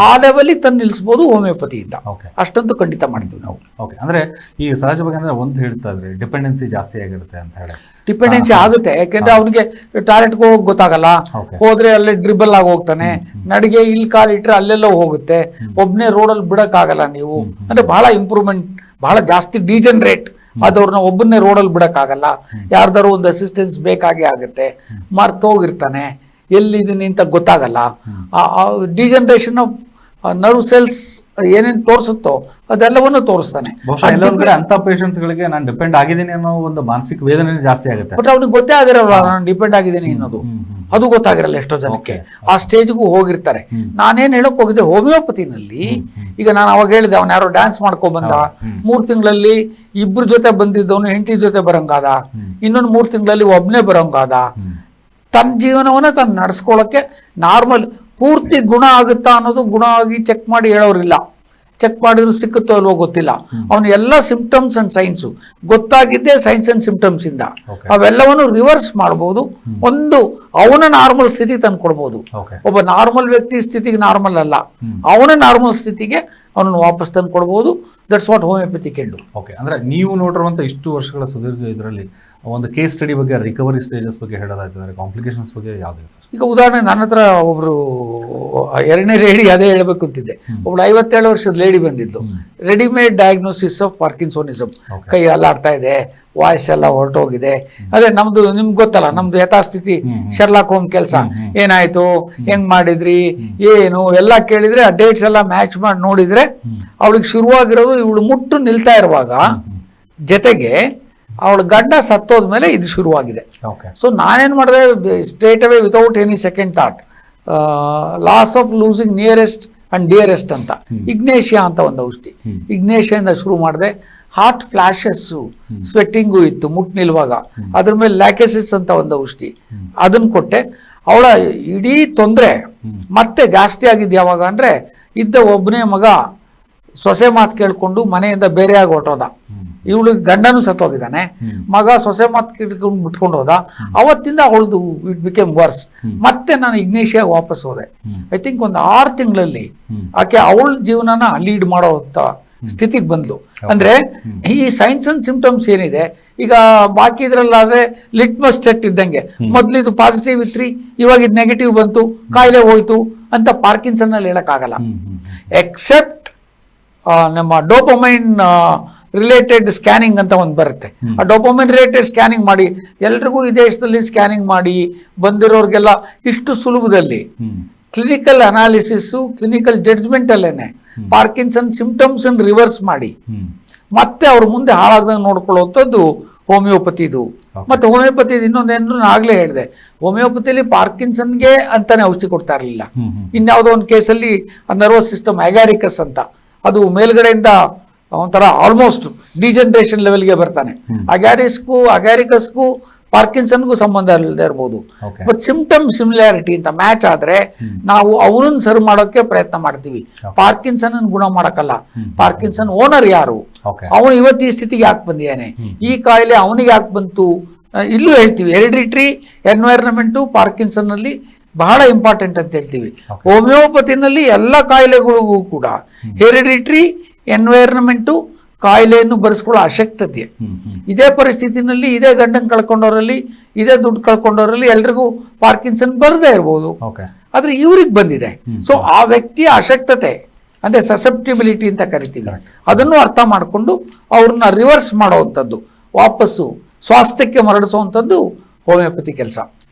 ಆ ಲೆವೆಲಿಗೆ ತಂದು ನಿಲ್ಲಿಸ್ಬೋದು ಹೋಮಿಯೋಪತಿಯಿಂದ. ಅಷ್ಟಂತೂ ಖಂಡಿತ ಮಾಡ್ತೀವಿ ನಾವು. ಓಕೆ, ಅಂದ್ರೆ ಈ ಸಹಜವಾಗಿ ಅಂದ್ರೆ ಒಂದು ಹೇಳ್ತಾ ಇದ್ರೆ ಡಿಪೆಂಡೆನ್ಸಿ ಜಾಸ್ತಿ ಆಗಿರುತ್ತೆ ಅಂತ ಹೇಳಿ. ಡಿಪೆಂಡೆನ್ಸಿ ಆಗುತ್ತೆ, ಯಾಕೆಂದ್ರೆ ಅವ್ನಿಗೆ ಟಾಯ್ಲೆಟ್ಗೆ ಹೋಗಿ ಗೊತ್ತಾಗಲ್ಲ, ಹೋದ್ರೆ ಅಲ್ಲೇ ಡ್ರಿಬಲ್ ಆಗಿ ಹೋಗ್ತಾನೆ, ನಡಿಗೆ ಇಲ್ಲಿ ಕಾಲಿಟ್ರೆ ಅಲ್ಲೆಲ್ಲೋ ಹೋಗುತ್ತೆ, ಒಬ್ನೇ ರೋಡಲ್ಲಿ ಬಿಡಕ್ಕಾಗಲ್ಲ ನೀವು. ಅಂದ್ರೆ ಬಹಳ ಇಂಪ್ರೂವ್ಮೆಂಟ್, ಬಹಳ ಜಾಸ್ತಿ ಡಿಜನರೇಟ್ ಅದವ್ರನ್ನ ಒಬ್ಬನ್ನೇ ರೋಡಲ್ಲಿ ಬಿಡಕ್ಕಾಗಲ್ಲ, ಯಾರ್ದಾರು ಒಂದು ಅಸಿಸ್ಟೆನ್ಸ್ ಬೇಕಾಗೇ ಆಗುತ್ತೆ. ಮರ್ತೋಗಿರ್ತಾನೆ, ಎಲ್ಲಿದ್ದೀನಿ ಅಂತ ಗೊತ್ತಾಗಲ್ಲ. ಡಿಜನರೇಷನ್ ಆಫ್ ನರ್ವ್ ಸೆಲ್ಸ್ ಏನೇನು ತೋರಿಸುತ್ತೋ ಅದೆಲ್ಲವನ್ನು ತೋರಿಸ್ತಾನೆ. ಅಂತ ಪೇಷಂಟ್ಸ್ ಗಳಿಗೆ ನಾನು ಡಿಪೆಂಡ್ ಆಗಿದ್ದೀನಿ ಅನ್ನೋ ಒಂದು ಮಾನಸಿಕ ವೇದನೆ ಜಾಸ್ತಿ ಆಗುತ್ತೆ. ಬಟ್ ಅವ್ನಿಗೆ ಗೊತ್ತೇ ಆಗಿರಲ್ಲ ನಾನು ಡಿಪೆಂಡ್ ಆಗಿದ್ದೀನಿ ಅನ್ನೋದು, ಅದು ಗೊತ್ತಾಗಿರಲ್ಲ ಎಷ್ಟೋ ಜನಕ್ಕೆ. ಆ ಸ್ಟೇಜ್ಗೂ ಹೋಗಿರ್ತಾರೆ. ನಾನೇನ್ ಹೇಳಕ್ ಹೋಗಿದ್ದೆ, ಹೋಮಿಯೋಪತಿನಲ್ಲಿ ಈಗ ನಾನು ಅವಾಗ ಹೇಳಿದೆ, ಅವ್ನು ಯಾರೋ ಡ್ಯಾನ್ಸ್ ಮಾಡ್ಕೊ ಬಂದ, 3 ತಿಂಗಳಲ್ಲಿ 2 ಜೊತೆ ಬಂದಿದ್ದವನು ಹೆಂಡತಿ ಜೊತೆ ಬರಂಗಾದ, ಇನ್ನೊಂದು 3 ತಿಂಗಳಲ್ಲಿ ಒಬ್ನೇ ಬರಂಗಾದ. ತನ್ನ ಜೀವನವನ್ನ ತಾನು ನಡೆಸ್ಕೊಳಕ್ಕೆ ನಾರ್ಮಲ್ ಪೂರ್ತಿ ಗುಣ ಆಗುತ್ತಾ ಅನ್ನೋದು ಗುಣ ಆಗಿ ಚೆಕ್ ಮಾಡಿ ಹೇಳೋರಿಲ್ಲ. ಚೆಕ್ ಮಾಡಿದ್ರು ಸಿಕ್ಕುತ್ತೋ ಅಲ್ವೋ ಗೊತ್ತಿಲ್ಲ. ಅವನ ಎಲ್ಲ ಸಿಂಪ್ಟಮ್ಸ್ ಅಂಡ್ ಸೈನ್ಸು ಗೊತ್ತಾಗಿದ್ದೇ ಸೈನ್ಸ್ ಅಂಡ್ ಸಿಂಪ್ಟಮ್ಸ್ ಇಂದ ಅವೆಲ್ಲವನ್ನು ರಿವರ್ಸ್ ಮಾಡಬಹುದು, ಒಂದು ಅವನ ನಾರ್ಮಲ್ ಸ್ಥಿತಿ ತಂದು ಕೊಡ್ಬೋದು. ಒಬ್ಬ ನಾರ್ಮಲ್ ವ್ಯಕ್ತಿ ಸ್ಥಿತಿಗೆ ನಾರ್ಮಲ್ ಅಲ್ಲ, ಅವನ ನಾರ್ಮಲ್ ಸ್ಥಿತಿಗೆ ಅವನನ್ನು ವಾಪಸ್ ತಂದು ಕೊಡ್ಬೋದು. ದಟ್ಸ್ ವಾಟ್ ಹೋಮಿಯೋಪತಿ ಕೆಂಡು. ಓಕೆ, ಅಂದ್ರೆ ನೀವು ನೋಡಿರುವಂತ ಇಷ್ಟು ವರ್ಷಗಳ ಸುದೀರ್ಘ ಇದರಲ್ಲಿ ಒಂದು ಕೇಸ್ ಸ್ಟಡಿ ಬಗ್ಗೆ, ರಿಕವರಿ ಸ್ಟೇಜಸ್ ಬಗ್ಗೆ ಹೇಳೋದಾಯ್ತಂದ್ರೆ ಕಾಂಪ್ಲಿಕೇಶನ್ಸ್ ಬಗ್ಗೆ ಯಾವ್ದು ಸರ್? ಈಗ ಉದಾಹರಣೆ ನನ್ನ ಹತ್ರ ಒಬ್ರು 2ನೇ ಲೇಡಿ ಅದೇ ಹೇಳ್ಬೇಕು ಅಂತಿದ್ದೆ. ಒಬ್ಳು 57 ವರ್ಷದ ಲೇಡಿ ಬಂದಿದ್ದು, ರೆಡಿಮೇಡ್ ಡಯಾಗ್ನೋಸಿಸ್ ಆಫ್ ಪಾರ್ಕಿನ್ಸೋನಿಸಮ್, ಕೈ ಅಲ್ಲಾಡ್ತಾ ಇದೆ, ವಾಯ್ಸ್ ಎಲ್ಲ ಹೊರಟೋಗಿದೆ. ಅದೇ ನಮ್ದು ನಿಮ್ಗೆ ಗೊತ್ತಲ್ಲ, ನಮ್ದು ಯಥಾಸ್ಥಿತಿ ಶರ್ಲಾಕ್ ಹೋಮ್ ಕೆಲಸ, ಏನಾಯ್ತು, ಹೆಂಗ್ ಮಾಡಿದ್ರಿ, ಏನು ಎಲ್ಲ ಕೇಳಿದ್ರೆ ಆ ಡೇಟ್ಸ್ ಎಲ್ಲ ಮ್ಯಾಚ್ ಮಾಡಿ ನೋಡಿದ್ರೆ ಅವಳಿಗೆ ಶುರುವಾಗಿರೋದು ಇವಳು ಮುಟ್ಟು ನಿಲ್ತಾ ಇರುವಾಗ, ಜೊತೆಗೆ ಅವಳ ಗಂಡ ಸತ್ತೋದ್ಮೇಲೆ ಇದು ಶುರುವಾಗಿದೆ. ಸೊ ನಾನೇನ್ ಮಾಡಿದೆ, straight away without any second thought, loss of losing nearest and dearest ಅಂತ ಇಗ್ನೇಷಿಯಾ ಅಂತ ಒಂದು ಔಷಧಿ, ಇಗ್ನೇಷಿಯಿಂದ ಶುರು ಮಾಡಿದೆ. ಹಾರ್ಟ್ ಫ್ಲಾಶಸ್ಸು, ಸ್ವೆಟ್ಟಿಂಗು ಇತ್ತು ಮುಟ್ ನಿಲ್ವಾಗ, ಅದ್ರ ಮೇಲೆ ಲ್ಯಾಕೆಸಿಸ್ ಅಂತ ಒಂದು ಔಷಧಿ, ಅದನ್ನ ಕೊಟ್ಟೆ. ಅವಳ ಇಡೀ ತೊಂದರೆ ಮತ್ತೆ ಜಾಸ್ತಿ ಆಗಿದ್ದು ಯಾವಾಗ ಅಂದ್ರೆ, ಇದ್ದ ಒಬ್ಬನೇ ಮಗ ಸೊಸೆ ಮಾತು ಕೇಳ್ಕೊಂಡು ಮನೆಯಿಂದ ಬೇರೆಯಾಗಿ ಹೊರಟೋದ. ಇವಳು ಗಂಡನೂ ಸತ್ತೋಗಿದ್ದಾನೆ, ಮಗ ಸೊಸೆ ಮಾತು ಕೇಳ್ಕೊಂಡು ಬಿಟ್ಕೊಂಡು ಹೋದ. ಅವತ್ತಿಂದ ಅವಳದು ಇಟ್ ಬಿಕೇಮ್ ವರ್ಸ್. ಮತ್ತೆ ನಾನು ಇಗ್ನೇಷಿಯಾಗ ವಾಪಸ್ ಹೋದೆ. ಐ ಥಿಂಕ್ ಒಂದು 6 ತಿಂಗಳಲ್ಲಿ ಆಕೆ ಅವಳ ಜೀವನನ ಲೀಡ್ ಮಾಡೋ ಸ್ಥಿತಿಗೆ ಬಂದ್ಲು. ಅಂದ್ರೆ ಈ ಸೈನ್ಸ್ ಅಂಡ್ ಸಿಂಪ್ಟಮ್ಸ್ ಏನಿದೆ, ಈಗ ಬಾಕಿ ಇದ್ರಲ್ಲಾದ್ರೆ ಲಿಟ್ಮಸ್ ಟೆಸ್ಟ್ ಇದ್ದಂಗೆ, ಮೊದ್ಲಿದು ಪಾಸಿಟಿವ್ ಇತ್ರಿ, ಇವಾಗ ಇದು ನೆಗೆಟಿವ್ ಬಂತು, ಕಾಯಿಲೆ ಹೋಯ್ತು ಅಂತ ಪಾರ್ಕಿನ್ಸನ್ ಅಲ್ಲಿ ಹೇಳಕ್ಕಾಗಲ್ಲ. ಎಕ್ಸೆಪ್ಟ್ ನಮ್ಮ ಡೋಪಮೈನ್ ರಿಲೇಟೆಡ್ ಸ್ಕ್ಯಾನಿಂಗ್ ಅಂತ ಒಂದು ಬರುತ್ತೆ. ಆ ಡೋಪಮೈನ್ ರಿಲೇಟೆಡ್ ಸ್ಕ್ಯಾನಿಂಗ್ ಮಾಡಿ, ಎಲ್ರಿಗೂ ಈ ದೇಶದಲ್ಲಿ ಸ್ಕ್ಯಾನಿಂಗ್ ಮಾಡಿ ಬಂದಿರೋರ್ಗೆಲ್ಲ ಇಷ್ಟು ಸುಲಭದಲ್ಲಿ ಕ್ಲಿನಿಕಲ್ ಅನಾಲಿಸಿಸ್, ಕ್ಲಿನಿಕಲ್ ಜಡ್ಜ್ಮೆಂಟ್ ಅಲ್ಲೇನೆ ಪಾರ್ಕಿನ್ಸನ್ ಸಿಂಪ್ಟಮ್ಸ್ ರಿವರ್ಸ್ ಮಾಡಿ ಮತ್ತೆ ಅವ್ರ ಮುಂದೆ ಹಾಳಾಗ್ದಂಗೆ ನೋಡ್ಕೊಳ್ಳುವಂಥದ್ದು ಹೋಮಿಯೋಪತಿದು. ಮತ್ತೆ ಹೋಮಿಯೋಪತಿದು ಇನ್ನೊಂದೇನು ಆಗ್ಲೇ ಹೇಳಿದೆ, ಹೋಮಿಯೋಪತಿಲಿ ಪಾರ್ಕಿನ್ಸನ್ಗೆ ಅಂತಾನೆ ಔಷಧಿ ಕೊಡ್ತಾ ಇರಲಿಲ್ಲ. ಇನ್ಯಾವುದೋ ಒಂದು ಕೇಸಲ್ಲಿ ನರ್ವಸ್ ಸಿಸ್ಟಮ್ ಅಗ್ಯಾರಿಕಸ್ ಅಂತ, ಅದು ಮೇಲ್ಗಡೆಯಿಂದ ಒಂಥರ ಆಲ್ಮೋಸ್ಟ್ ಡಿಜನರೇಷನ್ ಲೆವೆಲ್ಗೆ ಬರ್ತಾನೆ. ಅಗ್ಯಾರಿಕಸ್ಗೂ ಪಾರ್ಕಿನ್ಸನ್ಗೂ ಸಂಬಂಧ ಇಲ್ಲದೆ ಇರ್ಬೋದು. ಬಟ್ ಸಿಂಪ್ಟಮ್ ಸಿಮಿಲಾರಿಟಿ ಅಂತ ಮ್ಯಾಚ್ ಆದ್ರೆ ನಾವು ಅವನನ್ನ ಸರಿ ಮಾಡೋಕೆ ಪ್ರಯತ್ನ ಮಾಡ್ತೀವಿ. ಪಾರ್ಕಿನ್ಸನ್ ಗುಣ ಮಾಡಕ್ಕಲ್ಲ. ಪಾರ್ಕಿನ್ಸನ್ ಓನರ್ ಯಾರು, ಅವನು ಇವತ್ತು ಈ ಸ್ಥಿತಿಗೆ ಯಾಕೆ ಬಂದಿದ್ದಾನೆ, ಈ ಕಾಯಿಲೆ ಅವನಿಗೆ ಯಾಕೆ ಬಂತು, ಇಲ್ಲೂ ಹೇಳ್ತೀವಿ. ಹೆರಿಡಿಟ್ರಿ ಎನ್ವೈರನ್ಮೆಂಟು ಪಾರ್ಕಿನ್ಸನ್ ಅಲ್ಲಿ ಬಹಳ ಇಂಪಾರ್ಟೆಂಟ್ ಅಂತ ಹೇಳ್ತೀವಿ. ಹೋಮಿಯೋಪತಿನಲ್ಲಿ ಎಲ್ಲ ಕಾಯಿಲೆಗಳಿಗೂ ಕೂಡ ಹೆರಿಡಿಟ್ರಿ ಎನ್ವೈರನ್ಮೆಂಟು ಕಾಯಿಲೆಯನ್ನು ಬರೆಸ್ಕೊಳ್ಳೋ ಅಶಕ್ತತೆ. ಇದೇ ಪರಿಸ್ಥಿತಿನಲ್ಲಿ ಇದೇ ಗಂಡನ್ ಕಳ್ಕೊಂಡವರಲ್ಲಿ, ಇದೇ ದುಡ್ಡು ಕಳ್ಕೊಂಡವರಲ್ಲಿ ಎಲ್ರಿಗೂ ಪಾರ್ಕಿನ್ಸನ್ ಬರದೇ ಇರ್ಬೋದು, ಆದ್ರೆ ಇವ್ರಿಗೆ ಬಂದಿದೆ. ಸೊ ಆ ವ್ಯಕ್ತಿಯ ಅಶಕ್ತತೆ ಅಂದ್ರೆ ಸಸೆಪ್ಟಿಬಿಲಿಟಿ ಅಂತ ಕರಿತೀವಿ, ಅದನ್ನು ಅರ್ಥ ಮಾಡಿಕೊಂಡು ಅವ್ರನ್ನ ರಿವರ್ಸ್ ಮಾಡುವಂಥದ್ದು, ವಾಪಸ್ಸು ಸ್ವಾಸ್ಥ್ಯಕ್ಕೆ ಮರಳಿಸುವಂಥದ್ದು ಹೋಮಿಯೋಪತಿ ಕೆಲಸ.